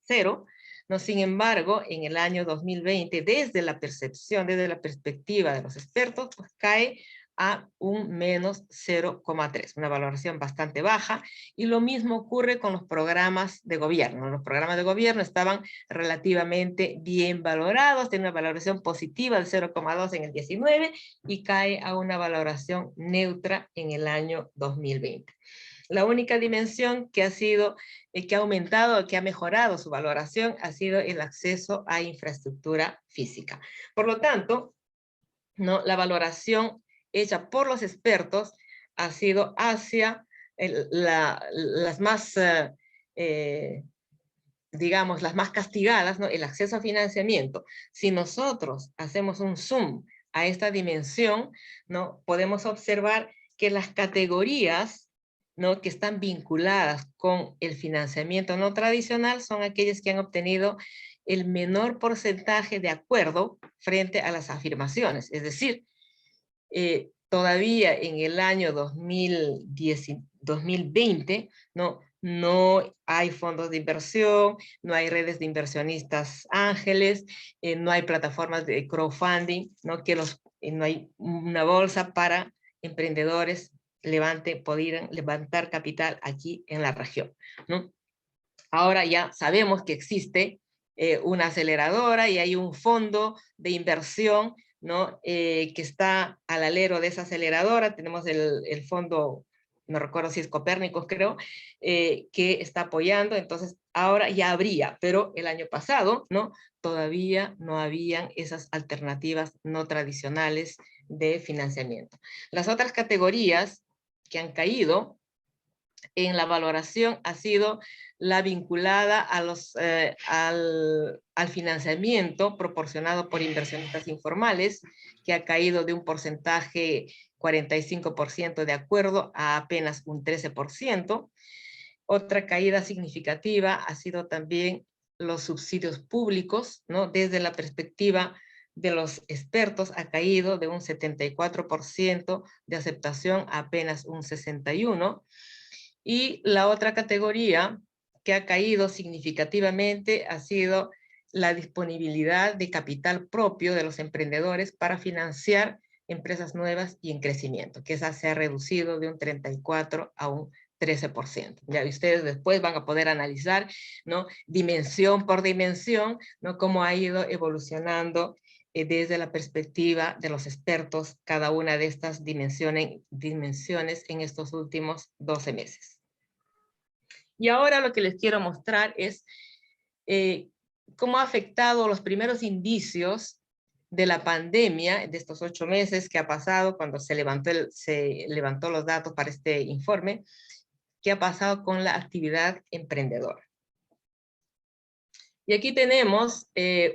0, ¿no? Sin embargo, en el año 2020, desde la perspectiva de los expertos, pues cae a un menos 0,3, una valoración bastante baja, y lo mismo ocurre con los programas de gobierno. Los programas de gobierno estaban relativamente bien valorados, tienen una valoración positiva de 0,2 en el 19 y cae a una valoración neutra en el año 2020. La única dimensión que ha sido, que ha aumentado, que ha mejorado su valoración, ha sido el acceso a infraestructura física. Por lo tanto, ¿no?, la valoración hecha por los expertos ha sido hacia las más, digamos, las más castigadas, ¿no?, el acceso a financiamiento. Si nosotros hacemos un zoom a esta dimensión, ¿no?, podemos observar que las categorías, ¿no?, que están vinculadas con el financiamiento no tradicional son aquellas que han obtenido el menor porcentaje de acuerdo frente a las afirmaciones. Es decir, todavía en el año 2020, no hay fondos de inversión, no hay redes de inversionistas ángeles, no hay plataformas de crowdfunding, no hay una bolsa para emprendedores pudieran levantar capital aquí en la región, ¿no? Ahora ya sabemos que existe una aceleradora y hay un fondo de inversión, ¿no?, que está al alero de esa aceleradora. Tenemos el fondo, no recuerdo si es Copérnicos, creo, que está apoyando. Entonces ahora ya habría, pero el año pasado, ¿no?, todavía no habían esas alternativas no tradicionales de financiamiento. Las otras categorías que han caído en la valoración ha sido la vinculada al financiamiento proporcionado por inversionistas informales, que ha caído de un porcentaje 45% de acuerdo a apenas un 13%. Otra caída significativa ha sido también los subsidios públicos, ¿no? Desde la perspectiva de los expertos ha caído de un 74% de aceptación a apenas un 61%. Y la otra categoría que ha caído significativamente ha sido la disponibilidad de capital propio de los emprendedores para financiar empresas nuevas y en crecimiento, que esa se ha reducido de un 34% a un 13%. Ya ustedes después van a poder analizar, ¿no?, dimensión por dimensión, ¿no?, cómo ha ido evolucionando desde la perspectiva de los expertos cada una de estas dimensiones en estos últimos 12 meses. Y ahora lo que les quiero mostrar es cómo ha afectado los primeros indicios de la pandemia de estos 8 meses que ha pasado cuando se levantó los datos para este informe, qué ha pasado con la actividad emprendedora. Y aquí tenemos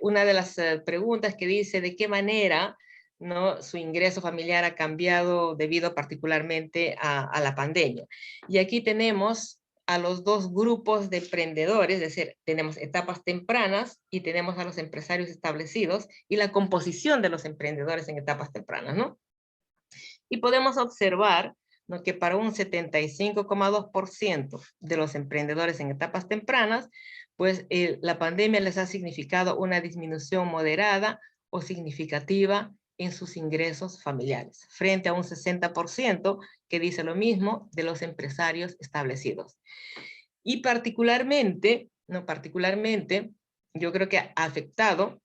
una de las preguntas que dice de qué manera, ¿no?, su ingreso familiar ha cambiado debido particularmente a la pandemia. Y aquí tenemos a los dos grupos de emprendedores, es decir, tenemos etapas tempranas y tenemos a los empresarios establecidos y la composición de los emprendedores en etapas tempranas, ¿no? Y podemos observar, ¿no?, que para un 75,2% de los emprendedores en etapas tempranas, pues la pandemia les ha significado una disminución moderada o significativa en sus ingresos familiares, frente a un 60% que dice lo mismo de los empresarios establecidos. Y particularmente, yo creo que ha afectado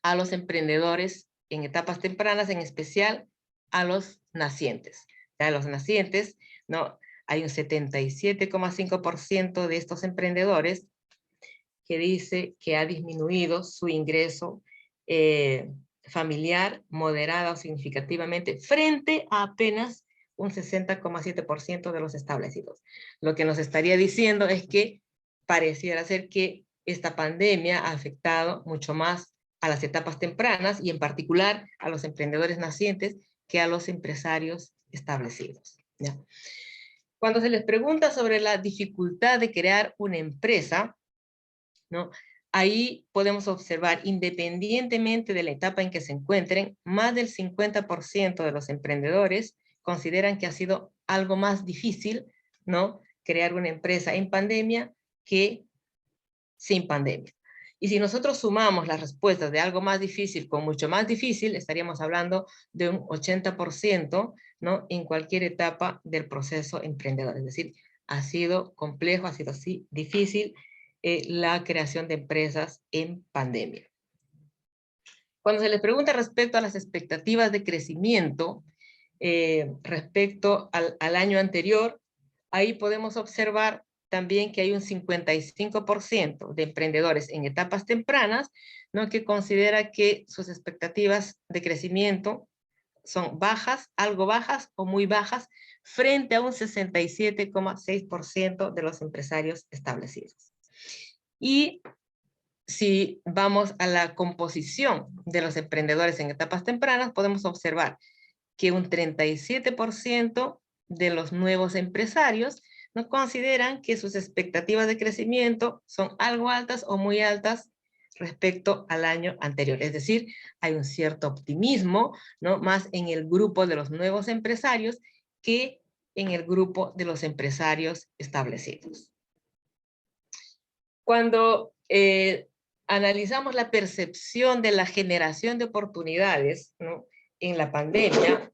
a los emprendedores en etapas tempranas, en especial a los nacientes. A los nacientes, ¿no?, hay un 77,5% de estos emprendedores que dice que ha disminuido su ingreso familiar moderada o significativamente frente a apenas un 60,7% de los establecidos. Lo que nos estaría diciendo es que pareciera ser que esta pandemia ha afectado mucho más a las etapas tempranas y en particular a los emprendedores nacientes que a los empresarios establecidos, ¿ya? Cuando se les pregunta sobre la dificultad de crear una empresa, ¿no?, ahí podemos observar, independientemente de la etapa en que se encuentren, más del 50% de los emprendedores consideran que ha sido algo más difícil, ¿no?, crear una empresa en pandemia que sin pandemia. Y si nosotros sumamos las respuestas de algo más difícil con mucho más difícil, estaríamos hablando de un 80%, ¿no?, en cualquier etapa del proceso emprendedor. Es decir, ha sido complejo, ha sido así difícil la creación de empresas en pandemia. Cuando se les pregunta respecto a las expectativas de crecimiento respecto al año anterior, ahí podemos observar también que hay un 55% de emprendedores en etapas tempranas, ¿no?, que considera que sus expectativas de crecimiento son bajas, algo bajas o muy bajas, frente a un 67,6% de los empresarios establecidos. Y si vamos a la composición de los emprendedores en etapas tempranas, podemos observar que un 37% de los nuevos empresarios no consideran que sus expectativas de crecimiento son algo altas o muy altas respecto al año anterior. Es decir, hay un cierto optimismo, ¿no?, más en el grupo de los nuevos empresarios que en el grupo de los empresarios establecidos. Cuando analizamos la percepción de la generación de oportunidades, ¿no?, en la pandemia,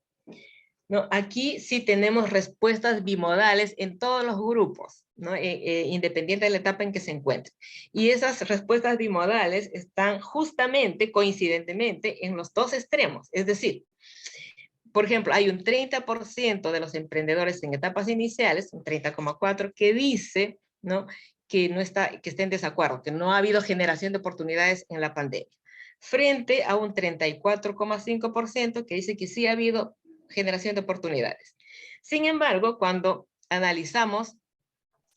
¿no?, aquí sí tenemos respuestas bimodales en todos los grupos, ¿no?, independiente de la etapa en que se encuentren. Y esas respuestas bimodales están justamente, coincidentemente, en los dos extremos. Es decir, por ejemplo, hay un 30% de los emprendedores en etapas iniciales, un 30,4%, que dice, ¿no?, que está en desacuerdo, que no ha habido generación de oportunidades en la pandemia, frente a un 34,5% que dice que sí ha habido generación de oportunidades. Sin embargo, cuando analizamos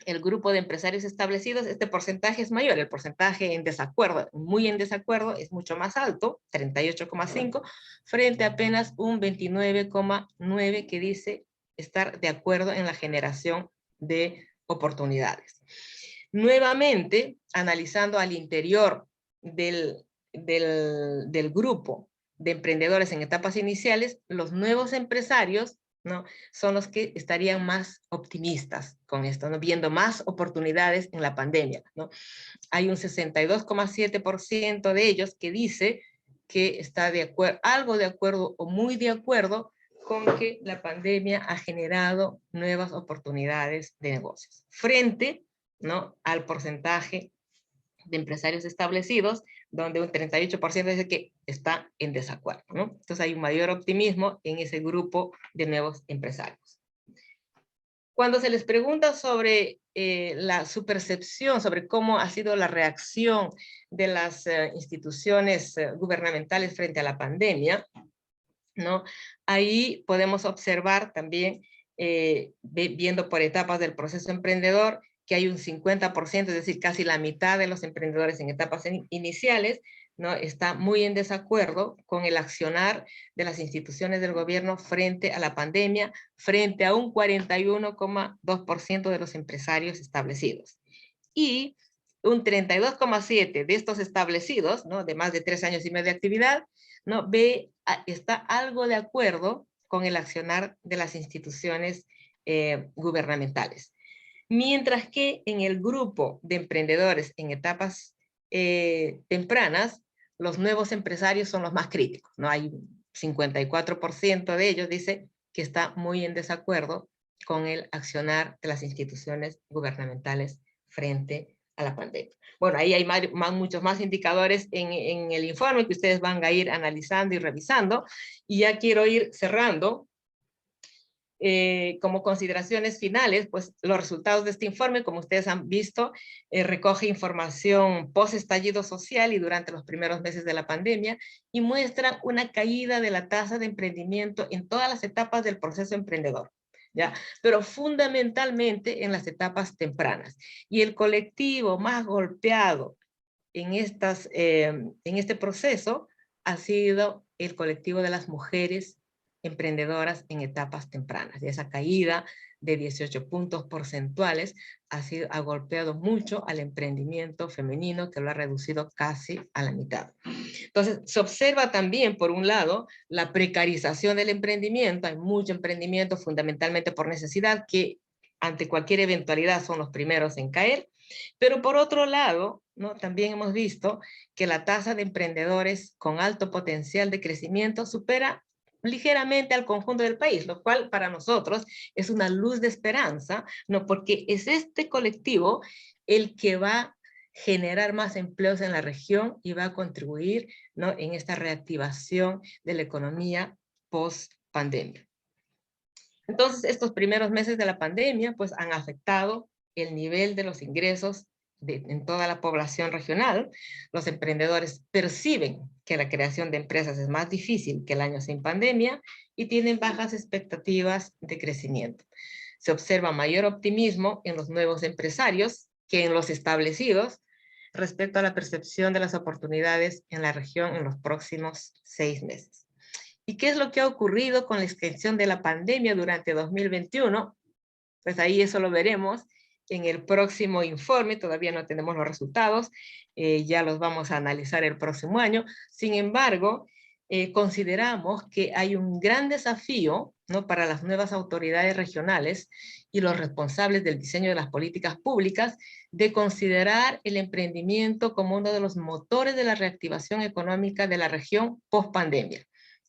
el grupo de empresarios establecidos, este porcentaje es mayor. El porcentaje en desacuerdo, muy en desacuerdo, es mucho más alto, 38,5, frente a apenas un 29,9 que dice estar de acuerdo en la generación de oportunidades. Nuevamente, analizando al interior del grupo de emprendedores en etapas iniciales, los nuevos empresarios, ¿no?, son los que estarían más optimistas con esto, ¿no?, viendo más oportunidades en la pandemia, ¿no? Hay un 62,7% de ellos que dice que está algo de acuerdo o muy de acuerdo con que la pandemia ha generado nuevas oportunidades de negocios, frente, ¿no?, al porcentaje de empresarios establecidos, donde un 38% dice que está en desacuerdo, ¿no? Entonces hay un mayor optimismo en ese grupo de nuevos empresarios. Cuando se les pregunta sobre su percepción, sobre cómo ha sido la reacción de las instituciones gubernamentales frente a la pandemia, ¿no?, ahí podemos observar también, viendo por etapas del proceso emprendedor, que hay un 50%, es decir, casi la mitad de los emprendedores en etapas iniciales, ¿no?, está muy en desacuerdo con el accionar de las instituciones del gobierno frente a la pandemia, frente a un 41,2% de los empresarios establecidos. Y un 32,7% de estos establecidos, ¿no?, de más de 3 años y medio de actividad, ¿no?, está algo de acuerdo con el accionar de las instituciones gubernamentales. Mientras que en el grupo de emprendedores en etapas tempranas, los nuevos empresarios son los más críticos, ¿no? Hay un 54% de ellos dice que está muy en desacuerdo con el accionar de las instituciones gubernamentales frente a la pandemia. Bueno, ahí hay muchos más indicadores en el informe que ustedes van a ir analizando y revisando, y ya quiero ir cerrando. Como consideraciones finales, pues los resultados de este informe, como ustedes han visto, recoge información post-estallido social y durante los primeros meses de la pandemia, y muestra una caída de la tasa de emprendimiento en todas las etapas del proceso emprendedor, ¿ya? Pero fundamentalmente en las etapas tempranas. Y el colectivo más golpeado en este proceso ha sido el colectivo de las mujeres emprendedoras en etapas tempranas. Y esa caída de 18 puntos porcentuales ha golpeado mucho al emprendimiento femenino, que lo ha reducido casi a la mitad. Entonces, se observa también, por un lado, la precarización del emprendimiento. Hay mucho emprendimiento, fundamentalmente por necesidad, que ante cualquier eventualidad son los primeros en caer. Pero por otro lado, ¿no?, también hemos visto que la tasa de emprendedores con alto potencial de crecimiento supera ligeramente al conjunto del país, lo cual para nosotros es una luz de esperanza, ¿no?, porque es este colectivo el que va a generar más empleos en la región y va a contribuir, ¿no?, en esta reactivación de la economía post-pandemia. Entonces, estos primeros meses de la pandemia pues han afectado el nivel de los ingresos en toda la población regional. Los emprendedores perciben que la creación de empresas es más difícil que el año sin pandemia y tienen bajas expectativas de crecimiento. Se observa mayor optimismo en los nuevos empresarios que en los establecidos respecto a la percepción de las oportunidades en la región en los próximos 6 meses. ¿Y qué es lo que ha ocurrido con la extensión de la pandemia durante 2021? Pues ahí eso lo veremos en el próximo informe. Todavía no tenemos los resultados, ya los vamos a analizar el próximo año. Sin embargo, consideramos que hay un gran desafío, ¿no?, para las nuevas autoridades regionales y los responsables del diseño de las políticas públicas de considerar el emprendimiento como uno de los motores de la reactivación económica de la región post-pandemia.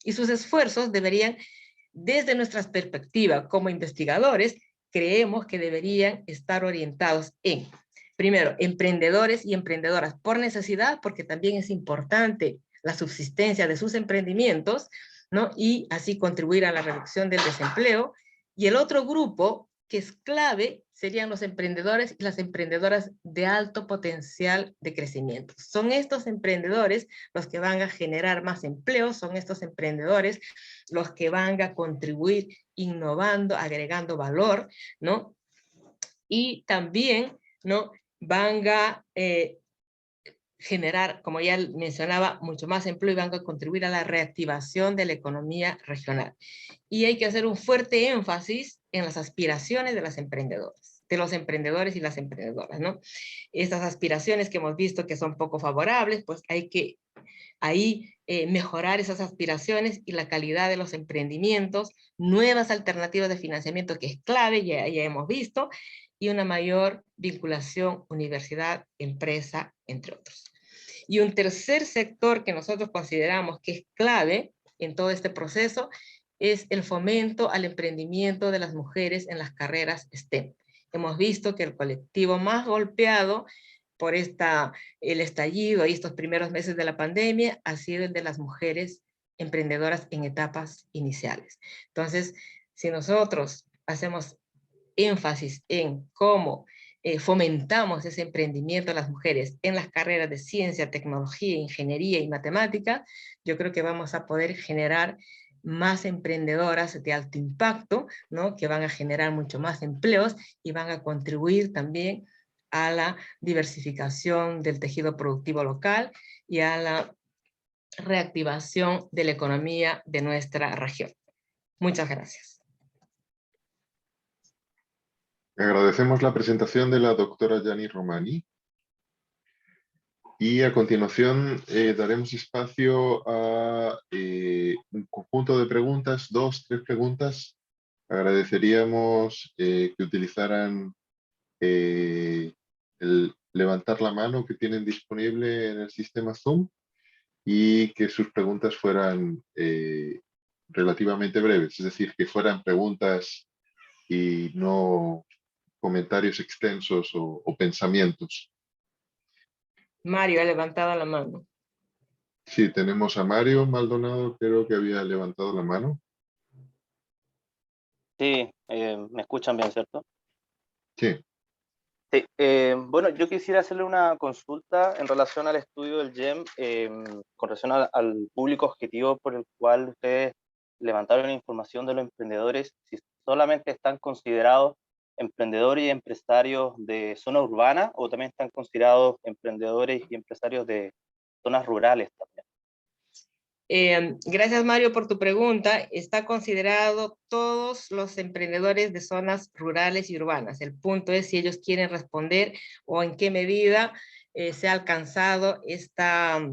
Y sus esfuerzos deberían, desde nuestra perspectiva como investigadores, creemos que deberían estar orientados en, primero, emprendedores y emprendedoras por necesidad, porque también es importante la subsistencia de sus emprendimientos, ¿no?, y así contribuir a la reducción del desempleo. Y el otro grupo que es clave serían los emprendedores y las emprendedoras de alto potencial de crecimiento. Son estos emprendedores los que van a generar más empleo, son estos emprendedores los que van a contribuir innovando, agregando valor, ¿no? Y también, ¿no?, van a generar, como ya mencionaba, mucho más empleo y van a contribuir a la reactivación de la economía regional. Y hay que hacer un fuerte énfasis en las aspiraciones de las emprendedoras, de los emprendedores y las emprendedoras, ¿no? Estas aspiraciones que hemos visto que son poco favorables, pues hay que ahí mejorar esas aspiraciones y la calidad de los emprendimientos, nuevas alternativas de financiamiento que es clave, ya hemos visto, y una mayor vinculación universidad-empresa, entre otros. Y un tercer sector que nosotros consideramos que es clave en todo este proceso es el fomento al emprendimiento de las mujeres en las carreras STEM. Hemos visto que el colectivo más golpeado por el estallido y estos primeros meses de la pandemia ha sido el de las mujeres emprendedoras en etapas iniciales. Entonces, si nosotros hacemos énfasis en cómo fomentamos ese emprendimiento de las mujeres en las carreras de ciencia, tecnología, ingeniería y matemática, yo creo que vamos a poder generar más emprendedoras de alto impacto, ¿no?, que van a generar mucho más empleos y van a contribuir también a la diversificación del tejido productivo local y a la reactivación de la economía de nuestra región. Muchas gracias. Agradecemos la presentación de la doctora Gianni Romani y a continuación daremos espacio a un conjunto de preguntas, 2, 3 preguntas. Agradeceríamos que utilizaran el levantar la mano que tienen disponible en el sistema Zoom y que sus preguntas fueran relativamente breves, es decir, que fueran preguntas y no comentarios extensos o pensamientos. Mario ha levantado la mano. Sí, tenemos a Mario Maldonado, creo que había levantado la mano. Sí, me escuchan bien, ¿cierto? Sí. Sí, bueno, yo quisiera hacerle una consulta en relación al estudio del GEM, con relación al público objetivo por el cual ustedes levantaron la información de los emprendedores, si solamente están considerados emprendedores y empresarios de zona urbana o también están considerados emprendedores y empresarios de zonas rurales también. Gracias, Mario, por tu pregunta. Está considerado todos los emprendedores de zonas rurales y urbanas. El punto es si ellos quieren responder o en qué medida se ha alcanzado esta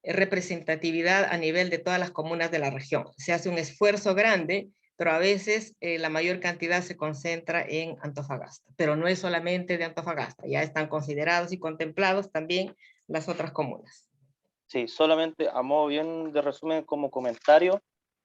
representatividad a nivel de todas las comunas de la región. Se hace un esfuerzo grande, pero a veces la mayor cantidad se concentra en Antofagasta. Pero no es solamente de Antofagasta, ya están considerados y contemplados también las otras comunas. Sí, solamente a modo bien de resumen como comentario,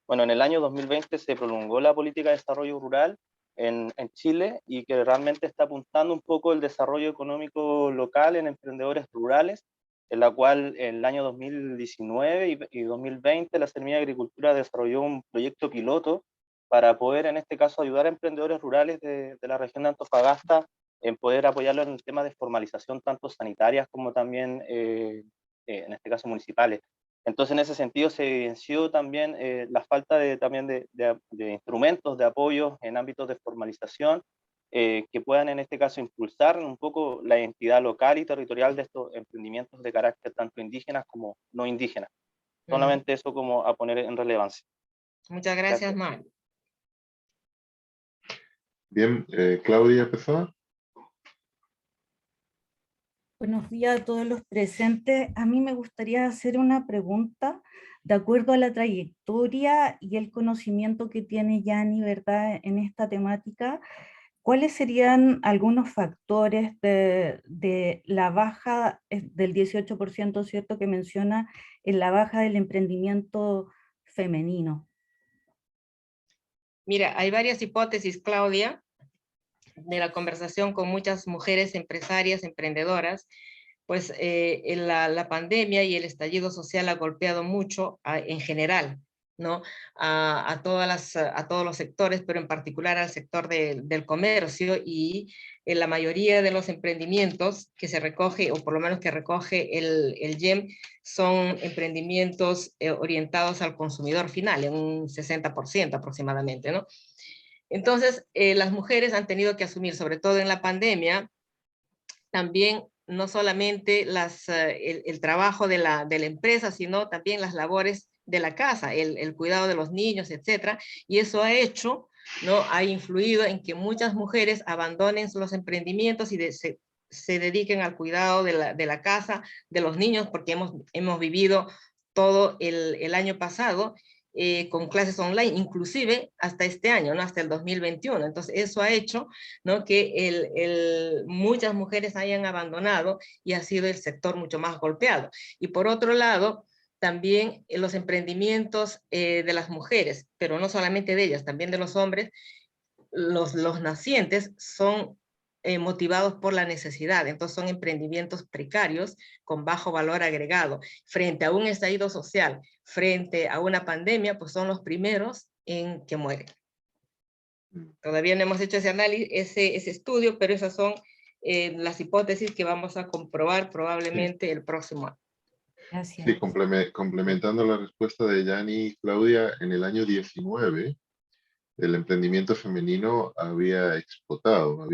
bueno, en el año 2020 se prolongó la política de desarrollo rural en Chile y que realmente está apuntando un poco el desarrollo económico local en emprendedores rurales, en la cual en el año 2019 y 2020 la Seremía de Agricultura desarrolló un proyecto piloto para poder, en este caso, ayudar a emprendedores rurales de la región de Antofagasta en poder apoyarlo en el tema de formalización, tanto sanitarias como también, en este caso, municipales. Entonces, en ese sentido, se evidenció también la falta también de instrumentos de apoyo en ámbitos de formalización que puedan, en este caso, impulsar un poco la identidad local y territorial de estos emprendimientos de carácter tanto indígenas como no indígenas. Solamente eso como a poner en relevancia. Muchas gracias, Mario. Bien, Claudia Pessoa. Buenos días a todos los presentes. A mí me gustaría hacer una pregunta de acuerdo a la trayectoria y el conocimiento que tiene Yani, ¿verdad?, en esta temática. ¿Cuáles serían algunos factores de la baja del 18%, cierto, que menciona en la baja del emprendimiento femenino? Mira, hay varias hipótesis, Claudia, de la conversación con muchas mujeres empresarias, emprendedoras. Pues la pandemia y el estallido social ha golpeado mucho en general, ¿no? A todos los sectores, pero en particular al sector del comercio, y en la mayoría de los emprendimientos que se recoge, o por lo menos que recoge el GEM, son emprendimientos orientados al consumidor final, en un 60% aproximadamente, ¿no? Entonces, las mujeres han tenido que asumir, sobre todo en la pandemia, también no solamente el trabajo de la empresa, sino también las labores de la casa, el cuidado de los niños, etcétera, y eso ha hecho, ¿no?, ha influido en que muchas mujeres abandonen los emprendimientos y se dediquen al cuidado de la casa, de los niños, porque hemos vivido todo el año pasado con clases online, inclusive hasta este año, ¿no?, hasta el 2021. Entonces, eso ha hecho, ¿no?, que muchas mujeres hayan abandonado y ha sido el sector mucho más golpeado. Y por otro lado, también los emprendimientos de las mujeres, pero no solamente de ellas, también de los hombres, los nacientes son motivados por la necesidad. Entonces son emprendimientos precarios con bajo valor agregado. Frente a un estallido social, frente a una pandemia, pues son los primeros en que mueren. Todavía no hemos hecho ese análisis, ese estudio, pero esas son las hipótesis que vamos a comprobar probablemente el próximo año. Gracias. Sí, complementando la respuesta de Yani y Claudia, en el año 19 el emprendimiento femenino había explotado,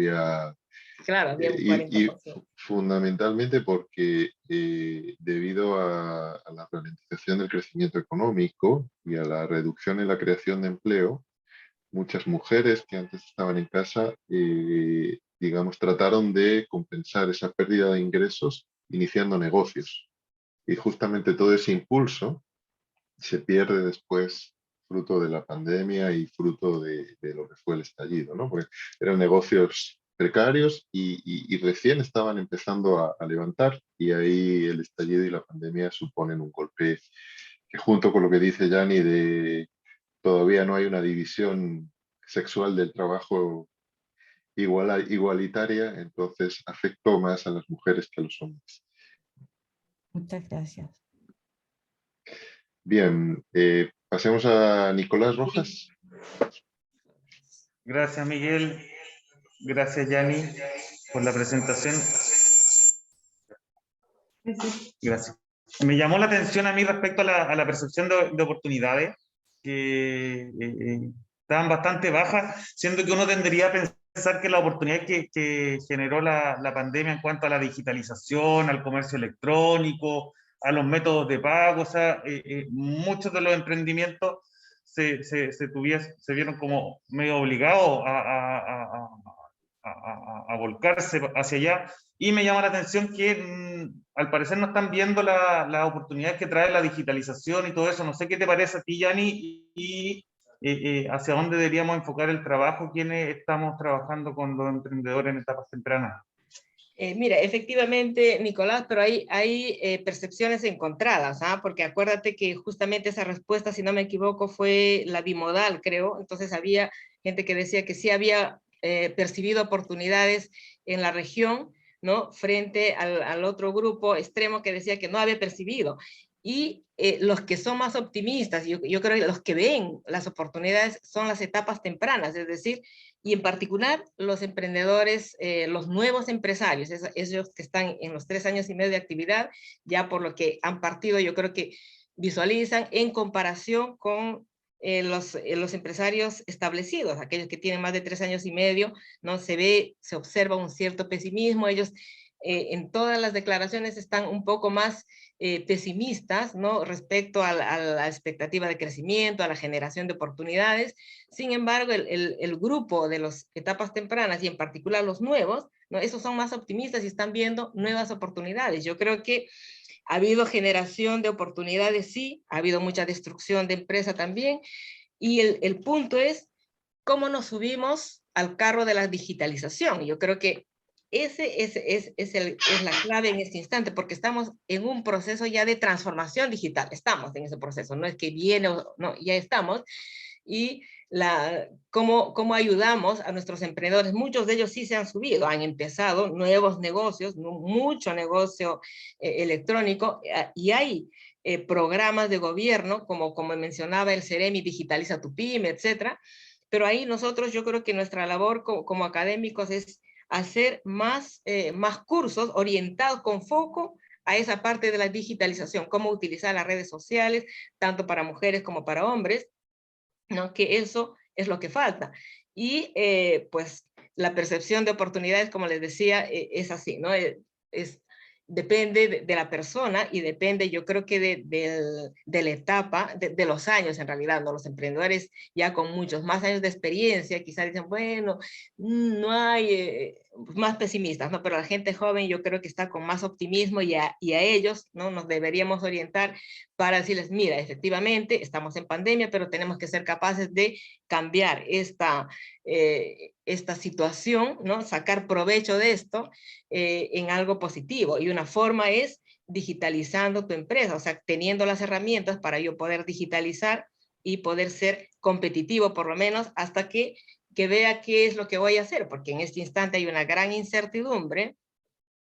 Claro, había un 40%. y fundamentalmente porque debido a la ralentización del crecimiento económico y a la reducción en la creación de empleo, muchas mujeres que antes estaban en casa, digamos, trataron de compensar esa pérdida de ingresos iniciando negocios. Y justamente todo ese impulso se pierde después fruto de la pandemia y fruto de lo que fue el estallido, ¿no? Porque eran negocios precarios y recién estaban empezando a levantar, y ahí el estallido y la pandemia suponen un golpe que, junto con lo que dice Yani de todavía no hay una división sexual del trabajo igualitaria, entonces afectó más a las mujeres que a los hombres. Muchas gracias. Bien, pasemos a Nicolás Rojas. Gracias, Miguel. Gracias, Yani, por la presentación. Gracias. Me llamó la atención a mí respecto a la percepción de oportunidades, que estaban bastante bajas, siendo que uno tendría a pensar que la oportunidad que generó la pandemia en cuanto a la digitalización, al comercio electrónico, a los métodos de pago, o sea, muchos de los emprendimientos se vieron como medio obligados a volcarse hacia allá, y me llama la atención que al parecer no están viendo la oportunidad que trae la digitalización y todo eso. No sé qué te parece a ti, Yani, y hacia dónde deberíamos enfocar el trabajo quienes estamos trabajando con los emprendedores en etapas tempranas. Mira, efectivamente, Nicolás, pero hay percepciones encontradas, ¿ah? Porque acuérdate que justamente esa respuesta, si no me equivoco, fue la bimodal, creo. Entonces había gente que decía que sí había percibido oportunidades en la región, ¿no?, frente al otro grupo extremo que decía que no había percibido. Y los que son más optimistas, yo creo que los que ven las oportunidades son las etapas tempranas, es decir, y en particular los emprendedores, los nuevos empresarios, esos que están en los 3 años y medio de actividad, ya por lo que han partido, yo creo que visualizan en comparación con los empresarios establecidos, aquellos que tienen más de 3 años y medio, ¿no? Se observa un cierto pesimismo, ellos en todas las declaraciones están un poco más pesimistas, ¿no? Respecto a la expectativa de crecimiento, a la generación de oportunidades. Sin embargo, el grupo de las etapas tempranas y en particular los nuevos, ¿no? Esos son más optimistas y están viendo nuevas oportunidades. Yo creo que ha habido generación de oportunidades, sí, ha habido mucha destrucción de empresa también, y el punto es cómo nos subimos al carro de la digitalización. Yo creo que ese es la clave en este instante, porque estamos en un proceso ya de transformación digital, estamos en ese proceso, no es que viene, no, ya estamos, y cómo ayudamos a nuestros emprendedores. Muchos de ellos sí se han subido, han empezado nuevos negocios, mucho negocio electrónico, y hay programas de gobierno, como mencionaba el Ceremi, Digitaliza tu Pyme, etcétera. Pero ahí nosotros, yo creo que nuestra labor como académicos es hacer más cursos orientados con foco a esa parte de la digitalización, cómo utilizar las redes sociales, tanto para mujeres como para hombres, ¿no? Que eso es lo que falta. Y pues la percepción de oportunidades, como les decía, es así, ¿no? Depende de la persona y depende, yo creo que de la etapa, de los años en realidad, ¿no? Los emprendedores ya con muchos más años de experiencia quizás dicen, bueno, no hay, más pesimistas, ¿no? Pero la gente joven yo creo que está con más optimismo y a ellos, ¿no? Nos deberíamos orientar para decirles, mira, efectivamente estamos en pandemia, pero tenemos que ser capaces de cambiar esta situación, ¿no? Sacar provecho de esto en algo positivo. Y una forma es digitalizando tu empresa, o sea, teniendo las herramientas para yo poder digitalizar y poder ser competitivo por lo menos hasta que vea qué es lo que voy a hacer, porque en este instante hay una gran incertidumbre,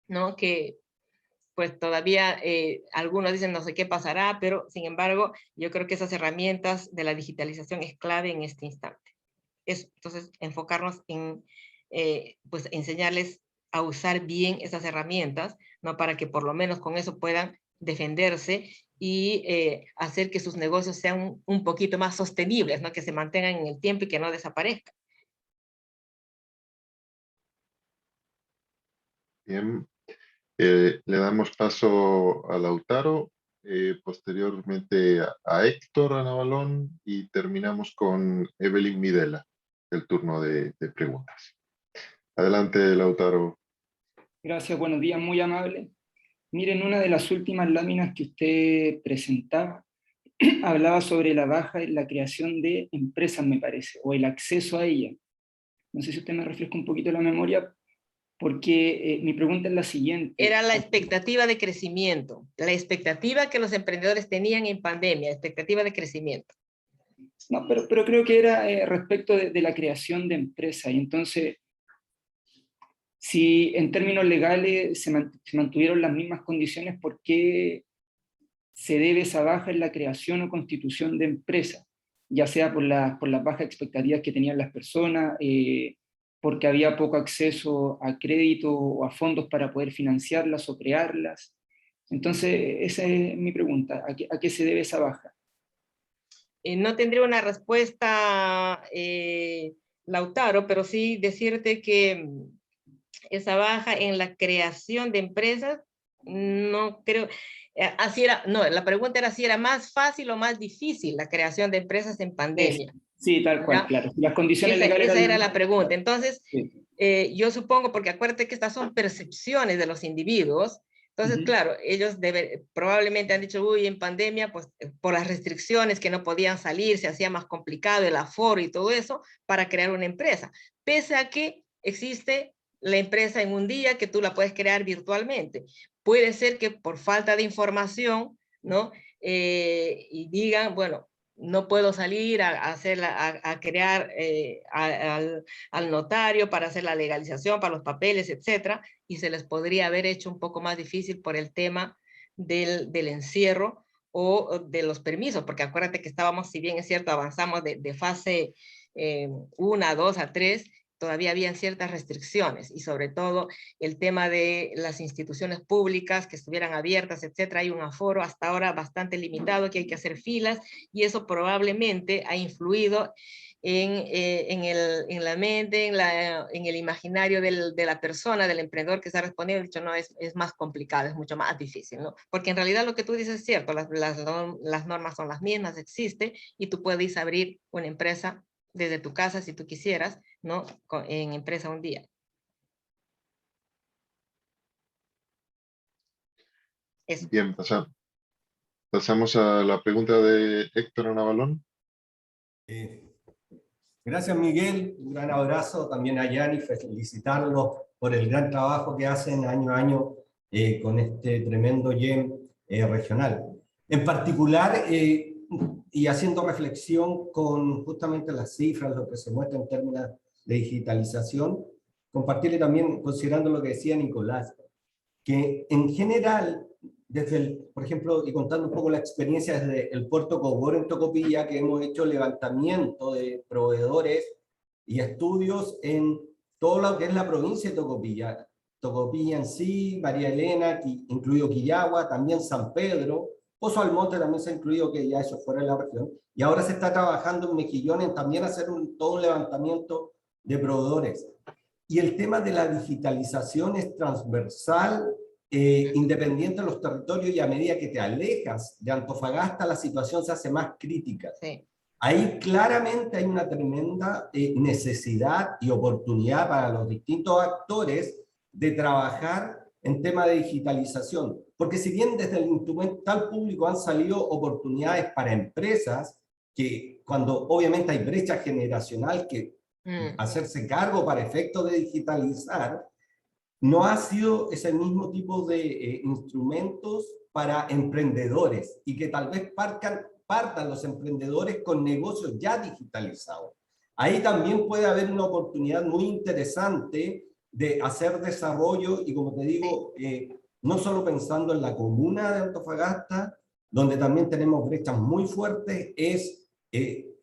¿no? Que pues todavía algunos dicen no sé qué pasará, pero sin embargo yo creo que esas herramientas de la digitalización es clave en este instante. Entonces enfocarnos en pues enseñarles a usar bien esas herramientas, ¿no? Para que por lo menos con eso puedan defenderse y hacer que sus negocios sean un poquito más sostenibles, ¿no? Que se mantengan en el tiempo y que no desaparezcan. Bien, le damos paso a Lautaro, posteriormente a Héctor Anabalón y terminamos con Evelyn Midela, el turno de preguntas. Adelante, Lautaro. Gracias, buenos días, muy amable. Miren, una de las últimas láminas que usted presentaba hablaba sobre la baja en la creación de empresas, me parece, o el acceso a ellas. No sé si usted me refresca un poquito la memoria, porque mi pregunta es la siguiente. Era la expectativa de crecimiento, la expectativa que los emprendedores tenían en pandemia, expectativa de crecimiento. No, pero creo que era respecto de la creación de empresas, y entonces, si en términos legales se mantuvieron las mismas condiciones, ¿por qué se debe esa baja en la creación o constitución de empresas? Ya sea por las bajas expectativas que tenían las personas, porque había poco acceso a crédito o a fondos para poder financiarlas o crearlas. Entonces, esa es mi pregunta, ¿a qué se debe esa baja? No tendría una respuesta, Lautaro, pero sí decirte que esa baja en la creación de empresas, no creo, así era, no, la pregunta era si era más fácil o más difícil la creación de empresas en pandemia. Sí, tal cual, ¿ya? Claro. Las condiciones legales. Esa era la pregunta. Entonces, sí. Yo supongo, porque acuérdate que estas son percepciones de los individuos, entonces, claro, ellos probablemente han dicho, uy, en pandemia, pues por las restricciones que no podían salir, se hacía más complicado el aforo y todo eso, para crear una empresa. Pese a que existe la empresa en un día que tú la puedes crear virtualmente. Puede ser que por falta de información, ¿no? Y digan, bueno, no puedo salir a crear al notario para hacer la legalización, para los papeles, etcétera, y se les podría haber hecho un poco más difícil por el tema del encierro o de los permisos, porque acuérdate que estábamos, si bien es cierto, avanzamos de fase 1 a 2 a 3, todavía habían ciertas restricciones, y sobre todo el tema de las instituciones públicas que estuvieran abiertas, etcétera. Hay un aforo hasta ahora bastante limitado, que hay que hacer filas, y eso probablemente ha influido en la mente, en el imaginario de la persona, del emprendedor que está respondiendo. Dicho, no, es más complicado, es mucho más difícil, ¿no? Porque en realidad lo que tú dices es cierto, las normas son las mismas, existe, y tú puedes abrir una empresa desde tu casa si tú quisieras, ¿no? En empresa un día. Eso. Bien, pasamos a la pregunta de Héctor Navalón. Gracias, Miguel. Un gran abrazo también a Yanni, felicitarlos por el gran trabajo que hacen año a año con este tremendo GEM regional. En particular, y haciendo reflexión con justamente las cifras, lo que se muestra en términos de digitalización, compartirle también, considerando lo que decía Nicolás, que en general, por ejemplo, y contando un poco la experiencia desde el puerto Cogor en Tocopilla, que hemos hecho levantamiento de proveedores y estudios en todo lo que es la provincia de Tocopilla. Tocopilla en sí, María Elena, incluido Quillagua, también San Pedro, Pozo Almonte también se ha incluido, que ya eso fuera de la región, y ahora se está trabajando en Mejillón en también hacer todo un levantamiento de proveedores. Y el tema de la digitalización es transversal, independiente de los territorios, y a medida que te alejas de Antofagasta, la situación se hace más crítica. Sí. Ahí claramente hay una tremenda necesidad y oportunidad para los distintos actores de trabajar en tema de digitalización. Porque si bien desde el instrumental público han salido oportunidades para empresas, que cuando obviamente hay brecha generacional que hacerse cargo para efectos de digitalizar, no ha sido ese mismo tipo de instrumentos para emprendedores, y que tal vez partan los emprendedores con negocios ya digitalizados. Ahí también puede haber una oportunidad muy interesante de hacer desarrollo, y como te digo, no solo pensando en la comuna de Antofagasta, donde también tenemos brechas muy fuertes,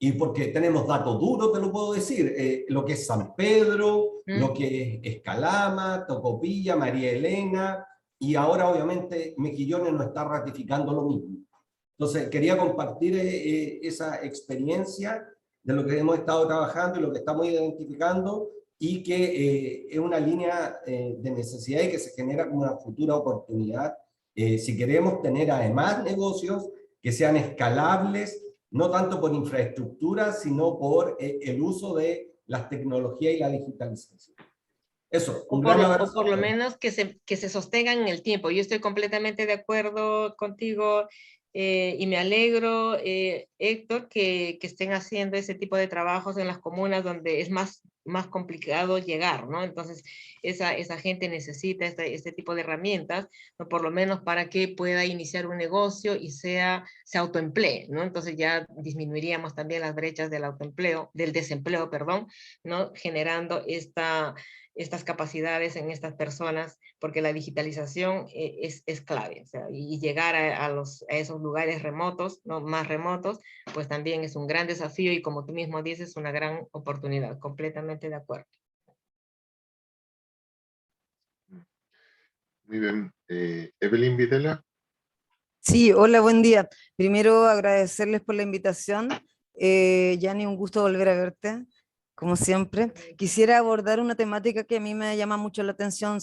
y porque tenemos datos duros, te lo puedo decir, lo que es San Pedro, lo que es Escalama, Tocopilla, María Elena, y ahora obviamente Mejillones nos está ratificando lo mismo. Entonces quería compartir esa experiencia de lo que hemos estado trabajando y lo que estamos identificando, y que es una línea de necesidad y que se genera como una futura oportunidad si queremos tener además negocios que sean escalables, no tanto por infraestructura, sino por el uso de las tecnologías y la digitalización. Eso, un gran abrazo. O por lo menos que se sostengan en el tiempo. Yo estoy completamente de acuerdo contigo, y me alegro, Héctor, que estén haciendo ese tipo de trabajos en las comunas donde es más complicado llegar, ¿no? Entonces, esa gente necesita este tipo de herramientas, ¿no? Por lo menos para que pueda iniciar un negocio y se autoemplee, ¿no? Entonces ya disminuiríamos también las brechas del desempleo, perdón, ¿no? Generando estas capacidades en estas personas, porque la digitalización es clave, o sea, y llegar a esos lugares remotos, ¿no? Más remotos, pues también es un gran desafío, y como tú mismo dices, una gran oportunidad. Completamente de acuerdo. Muy bien. Evelyn Videla. Sí, hola, buen día. Primero agradecerles por la invitación. Yanni, un gusto volver a verte, como siempre. Quisiera abordar una temática que a mí me llama mucho la atención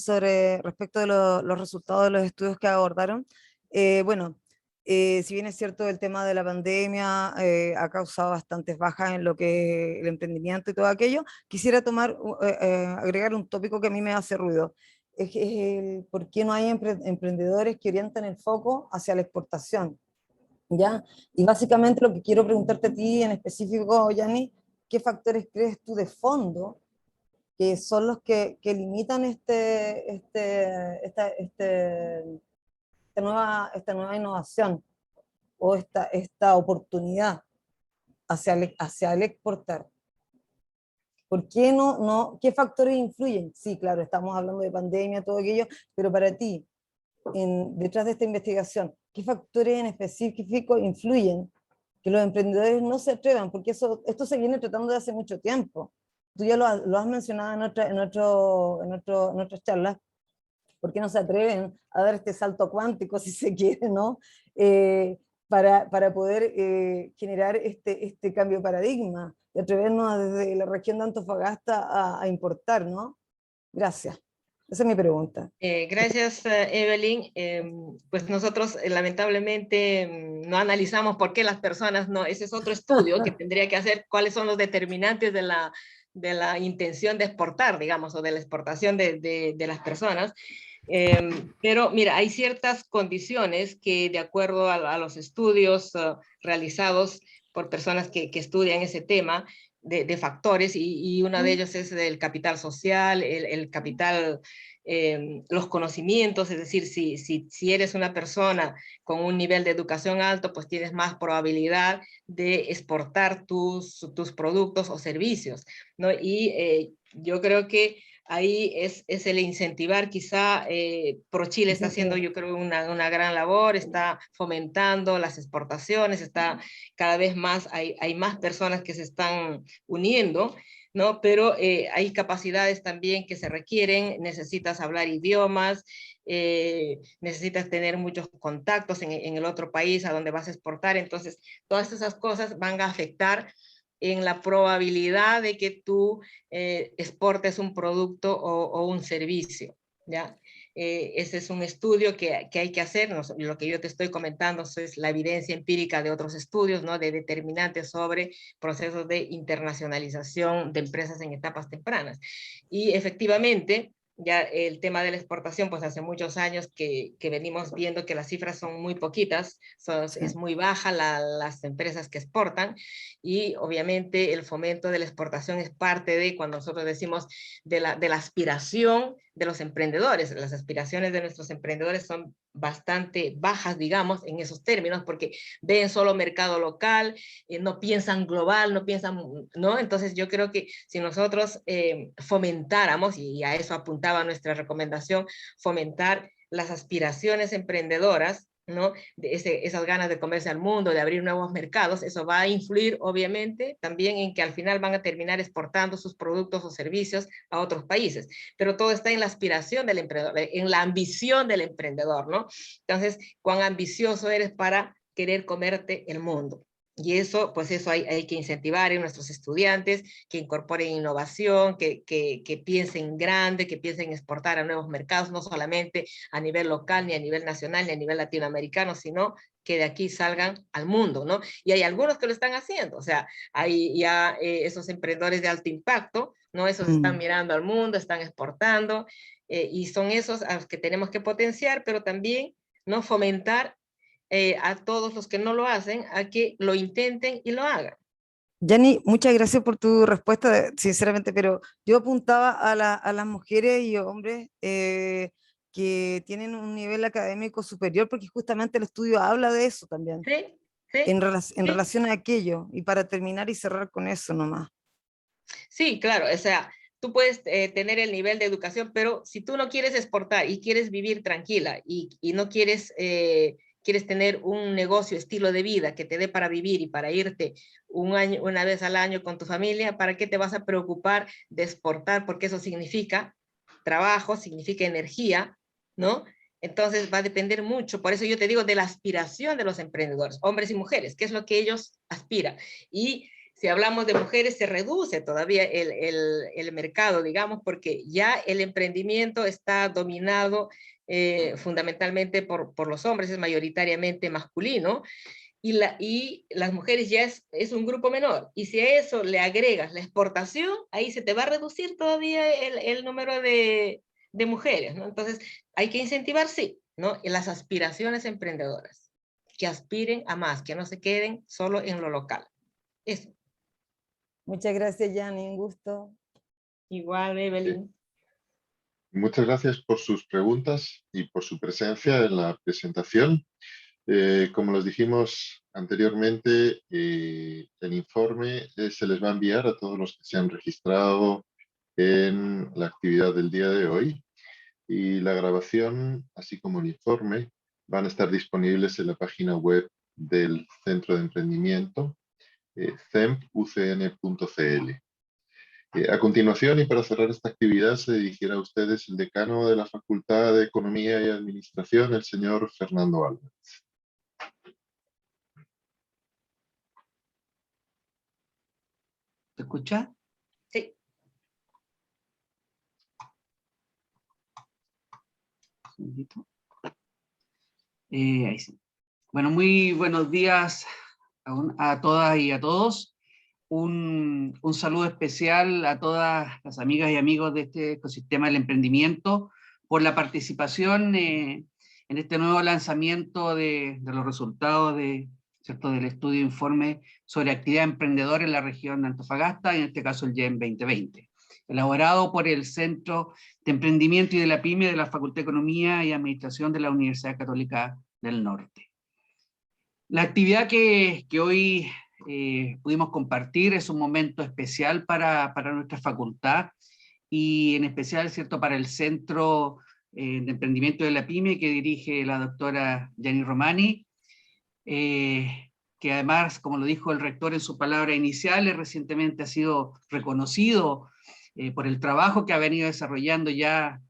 respecto de los resultados de los estudios que abordaron. Si bien es cierto, el tema de la pandemia ha causado bastantes bajas en lo que el emprendimiento y todo aquello, quisiera agregar un tópico que a mí me hace ruido. Es por qué no hay emprendedores que orientan el foco hacia la exportación, ¿ya? Y básicamente lo que quiero preguntarte a ti en específico, Yanni, ¿qué factores crees tú de fondo que son los que limitan esta nueva innovación o esta oportunidad hacia el exportar? ¿Por qué qué factores influyen? Sí, claro, estamos hablando de pandemia, todo aquello, pero para ti, detrás de esta investigación, ¿qué factores en específico influyen que los emprendedores no se atrevan? Porque esto se viene tratando de hace mucho tiempo. Tú ya lo has mencionado en otras charlas. ¿Por qué no se atreven a dar este salto cuántico, si se quiere, ¿no? Para poder generar este cambio de paradigma, de atrevernos desde la región de Antofagasta a importar, ¿no? Gracias. Esa es mi pregunta. Gracias, Evelyn. Pues nosotros lamentablemente no analizamos por qué las personas no, ese es otro estudio que tendría que hacer, cuáles son los determinantes de la intención de exportar, digamos, o de la exportación de las personas. Pero mira, hay ciertas condiciones que de acuerdo a los estudios realizados por personas que estudian ese tema, de factores, y uno de ellos es el capital social, el capital, los conocimientos, es decir, si eres una persona con un nivel de educación alto, pues tienes más probabilidad de exportar tus productos o servicios, ¿no? Y yo creo que ahí es el incentivar, quizá ProChile está haciendo, yo creo, una gran labor, está fomentando las exportaciones, está cada vez más, hay más personas que se están uniendo, ¿no? Pero hay capacidades también que se requieren, necesitas hablar idiomas, necesitas tener muchos contactos en el otro país a donde vas a exportar, entonces todas esas cosas van a afectar en la probabilidad de que tú exportes un producto o un servicio, ¿ya? Ese es un estudio que hay que hacer, lo que yo te estoy comentando es la evidencia empírica de otros estudios, ¿no? De determinantes sobre procesos de internacionalización de empresas en etapas tempranas. Y efectivamente, ya el tema de la exportación, pues hace muchos años que venimos viendo que las cifras son muy poquitas, es muy baja las empresas que exportan, y obviamente el fomento de la exportación es parte de, cuando nosotros decimos de la aspiración de los emprendedores, las aspiraciones de nuestros emprendedores son bastante bajas, digamos, en esos términos, porque ven solo mercado local, no piensan global, no piensan, ¿no? Entonces yo creo que si nosotros fomentáramos, y a eso apuntaba nuestra recomendación, fomentar las aspiraciones emprendedoras, ¿no? Esas ganas de comerse al mundo, de abrir nuevos mercados, eso va a influir obviamente también en que al final van a terminar exportando sus productos o servicios a otros países, pero todo está en la aspiración del emprendedor, en la ambición del emprendedor, ¿no? Entonces, cuán ambicioso eres para querer comerte el mundo. Y eso, pues eso hay que incentivar en nuestros estudiantes, que incorporen innovación, que piensen grande, que piensen exportar a nuevos mercados, no solamente a nivel local, ni a nivel nacional, ni a nivel latinoamericano, sino que de aquí salgan al mundo, ¿no? Y hay algunos que lo están haciendo, o sea, hay ya esos emprendedores de alto impacto, ¿no? Esos están mirando al mundo, están exportando, y son esos a los que tenemos que potenciar, pero también, ¿no? Fomentar a todos los que no lo hacen, a que lo intenten y lo hagan. Yani, muchas gracias por tu respuesta, sinceramente, pero yo apuntaba a las mujeres y hombres que tienen un nivel académico superior, porque justamente el estudio habla de eso también, sí, sí, en sí. relación a aquello, y para terminar y cerrar con eso nomás. Sí, claro, o sea, tú puedes tener el nivel de educación, pero si tú no quieres exportar y quieres vivir tranquila y no quieres, quieres tener un negocio, estilo de vida que te dé para vivir y para irte una vez al año con tu familia, ¿para qué te vas a preocupar de exportar? Porque eso significa trabajo, significa energía, ¿no? Entonces va a depender mucho, por eso yo te digo de la aspiración de los emprendedores, hombres y mujeres, qué es lo que ellos aspiran. Y si hablamos de mujeres, se reduce todavía el mercado, digamos, porque ya el emprendimiento está dominado fundamentalmente por los hombres, es mayoritariamente masculino, y las mujeres ya es un grupo menor. Y si a eso le agregas la exportación, ahí se te va a reducir todavía el número de mujeres, ¿no? Entonces, hay que incentivar, sí, ¿no? En las aspiraciones emprendedoras, que aspiren a más, que no se queden solo en lo local. Eso. Muchas gracias, Yani, un gusto. Igual, Evelyn. Muchas gracias por sus preguntas y por su presencia en la presentación. Como les dijimos anteriormente, el informe se les va a enviar a todos los que se han registrado en la actividad del día de hoy, y la grabación, así como el informe, van a estar disponibles en la página web del Centro de Emprendimiento, cempucn.cl. A continuación, y para cerrar esta actividad, se dirigirá a ustedes el decano de la Facultad de Economía y Administración, el señor Fernando Álvarez. ¿Se escucha? Sí. Ahí sí. Bueno, muy buenos días a todas y a todos. Un saludo especial a todas las amigas y amigos de este ecosistema del emprendimiento por la participación en este nuevo lanzamiento de los resultados ¿cierto?, del estudio informe sobre actividad emprendedora en la región de Antofagasta, en este caso el GEM 2020, elaborado por el Centro de Emprendimiento y de la PYME de la Facultad de Economía y Administración de la Universidad Católica del Norte. La actividad que hoy pudimos compartir es un momento especial para nuestra facultad y en especial, ¿cierto?, para el Centro de Emprendimiento de la PYME que dirige la doctora Gianni Romani, que además, como lo dijo el rector en sus palabras iniciales, recientemente ha sido reconocido por el trabajo que ha venido desarrollando ya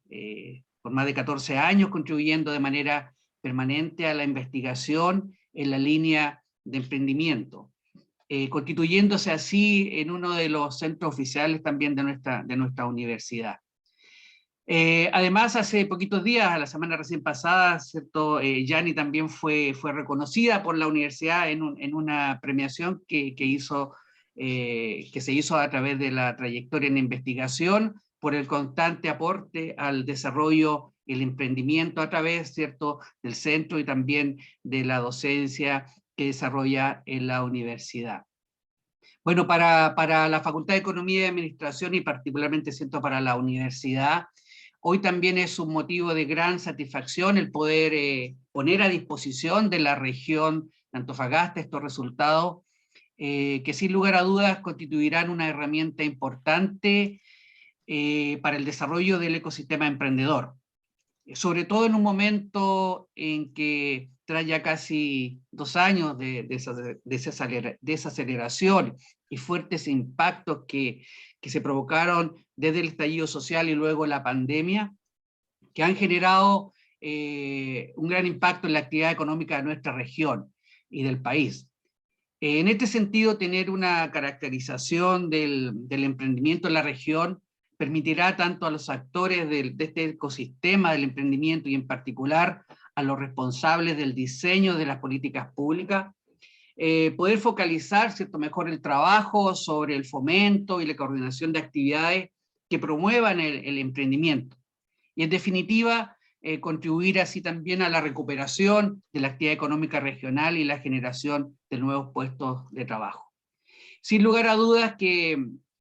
por más de 14 años, contribuyendo de manera permanente a la investigación en la línea de emprendimiento, constituyéndose así en uno de los centros oficiales también de nuestra universidad. Además, hace poquitos días, la semana recién pasada, ¿cierto?, Gianni también fue reconocida por la universidad en una premiación que se hizo a través de la trayectoria en investigación por el constante aporte al desarrollo y el emprendimiento a través, ¿cierto?, del centro y también de la docencia que desarrolla en la universidad. Bueno, para la Facultad de Economía y Administración y particularmente, ¿cierto?, para la universidad, hoy también es un motivo de gran satisfacción el poder poner a disposición de la región de Antofagasta estos resultados que sin lugar a dudas constituirán una herramienta importante para el desarrollo del ecosistema emprendedor. Sobre todo en un momento en que tras ya casi 2 años de desaceleración y fuertes impactos que se provocaron desde el estallido social y luego la pandemia, que han generado un gran impacto en la actividad económica de nuestra región y del país. En este sentido, tener una caracterización del emprendimiento en la región permitirá tanto a los actores de este ecosistema del emprendimiento y en particular a los responsables del diseño de las políticas públicas, poder focalizar, ¿cierto?, mejor el trabajo sobre el fomento y la coordinación de actividades que promuevan el emprendimiento. Y en definitiva, contribuir así también a la recuperación de la actividad económica regional y la generación de nuevos puestos de trabajo. Sin lugar a dudas que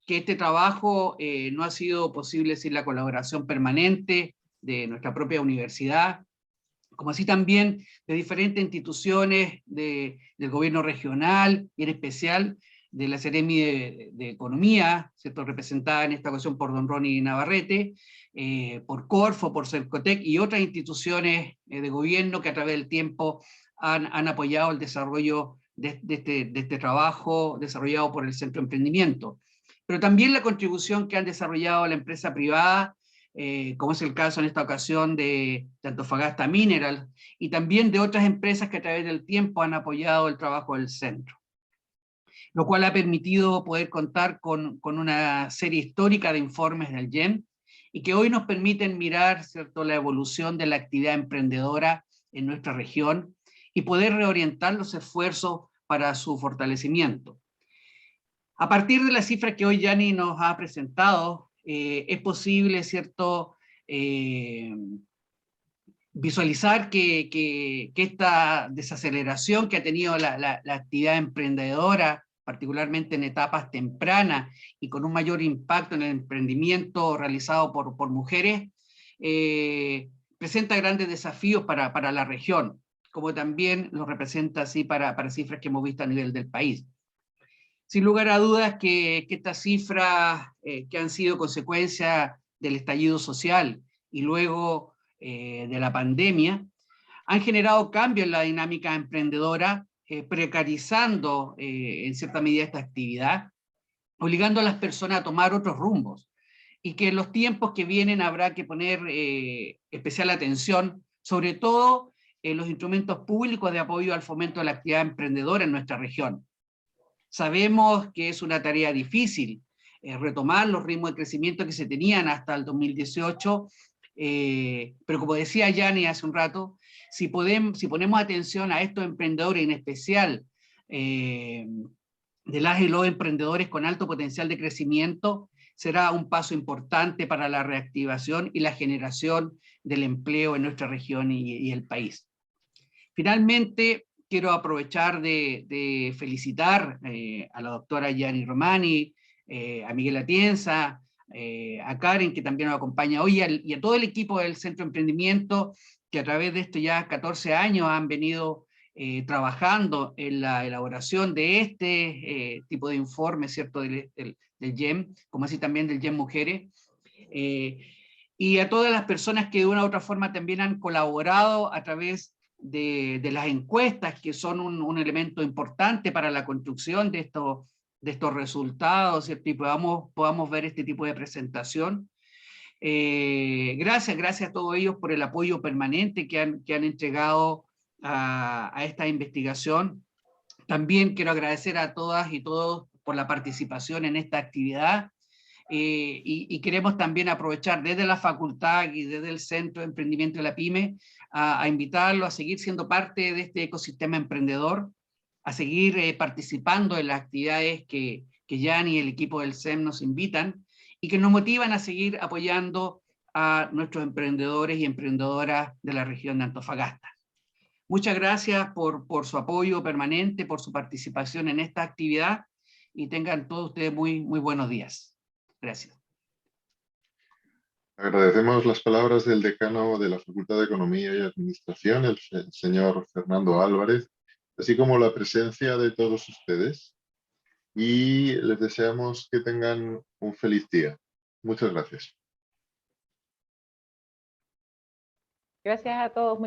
este trabajo no ha sido posible sin la colaboración permanente de nuestra propia universidad, como así también de diferentes instituciones del gobierno regional y en especial de la Seremi de Economía, ¿cierto?, representada en esta ocasión por don Ronnie Navarrete, por Corfo, por Cercotec y otras instituciones de gobierno que a través del tiempo han apoyado el desarrollo de este trabajo desarrollado por el Centro de Emprendimiento. Pero también la contribución que han desarrollado la empresa privada, como es el caso en esta ocasión de Antofagasta Mineral, y también de otras empresas que a través del tiempo han apoyado el trabajo del centro, lo cual ha permitido poder contar con una serie histórica de informes del GEM, y que hoy nos permiten mirar, ¿cierto?, la evolución de la actividad emprendedora en nuestra región y poder reorientar los esfuerzos para su fortalecimiento. A partir de las cifras que hoy Gianni nos ha presentado, es posible, ¿cierto?, visualizar que esta desaceleración que ha tenido la actividad emprendedora, particularmente en etapas tempranas y con un mayor impacto en el emprendimiento realizado por mujeres, presenta grandes desafíos para la región, como también lo representa así para cifras que hemos visto a nivel del país. Sin lugar a dudas que estas cifras que han sido consecuencia del estallido social y luego de la pandemia, han generado cambios en la dinámica emprendedora, precarizando en cierta medida esta actividad, obligando a las personas a tomar otros rumbos, y que en los tiempos que vienen habrá que poner especial atención, sobre todo en los instrumentos públicos de apoyo al fomento de la actividad emprendedora en nuestra región. Sabemos que es una tarea difícil retomar los ritmos de crecimiento que se tenían hasta el 2018, pero como decía Yani hace un rato, si ponemos atención a estos emprendedores, en especial de las y los emprendedores con alto potencial de crecimiento, será un paso importante para la reactivación y la generación del empleo en nuestra región y el país. Finalmente, quiero aprovechar de felicitar a la doctora Yani Romani, a Miguel Atienza, a Karen, que también nos acompaña hoy, y a todo el equipo del Centro de Emprendimiento, que a través de estos ya 14 años han venido trabajando en la elaboración de este tipo de informe, ¿cierto?, del GEM, como así también del GEM Mujeres, y a todas las personas que de una u otra forma también han colaborado a través de las encuestas, que son un elemento importante para la construcción de estos resultados, ¿cierto?, y podamos ver este tipo de presentación. Gracias a todos ellos por el apoyo permanente que han entregado a esta investigación. También quiero agradecer a todas y todos por la participación en esta actividad, y queremos también aprovechar desde la facultad y desde el Centro de Emprendimiento de la PYME a invitarlos a seguir siendo parte de este ecosistema emprendedor, a seguir participando en las actividades que Jan y el equipo del CEM nos invitan, y que nos motivan a seguir apoyando a nuestros emprendedores y emprendedoras de la región de Antofagasta. Muchas gracias por su apoyo permanente, por su participación en esta actividad, y tengan todos ustedes muy buenos días. Gracias. Agradecemos las palabras del decano de la Facultad de Economía y Administración, el señor Fernando Álvarez, así como la presencia de todos ustedes, y les deseamos que tengan un feliz día. Muchas gracias. Gracias a todos.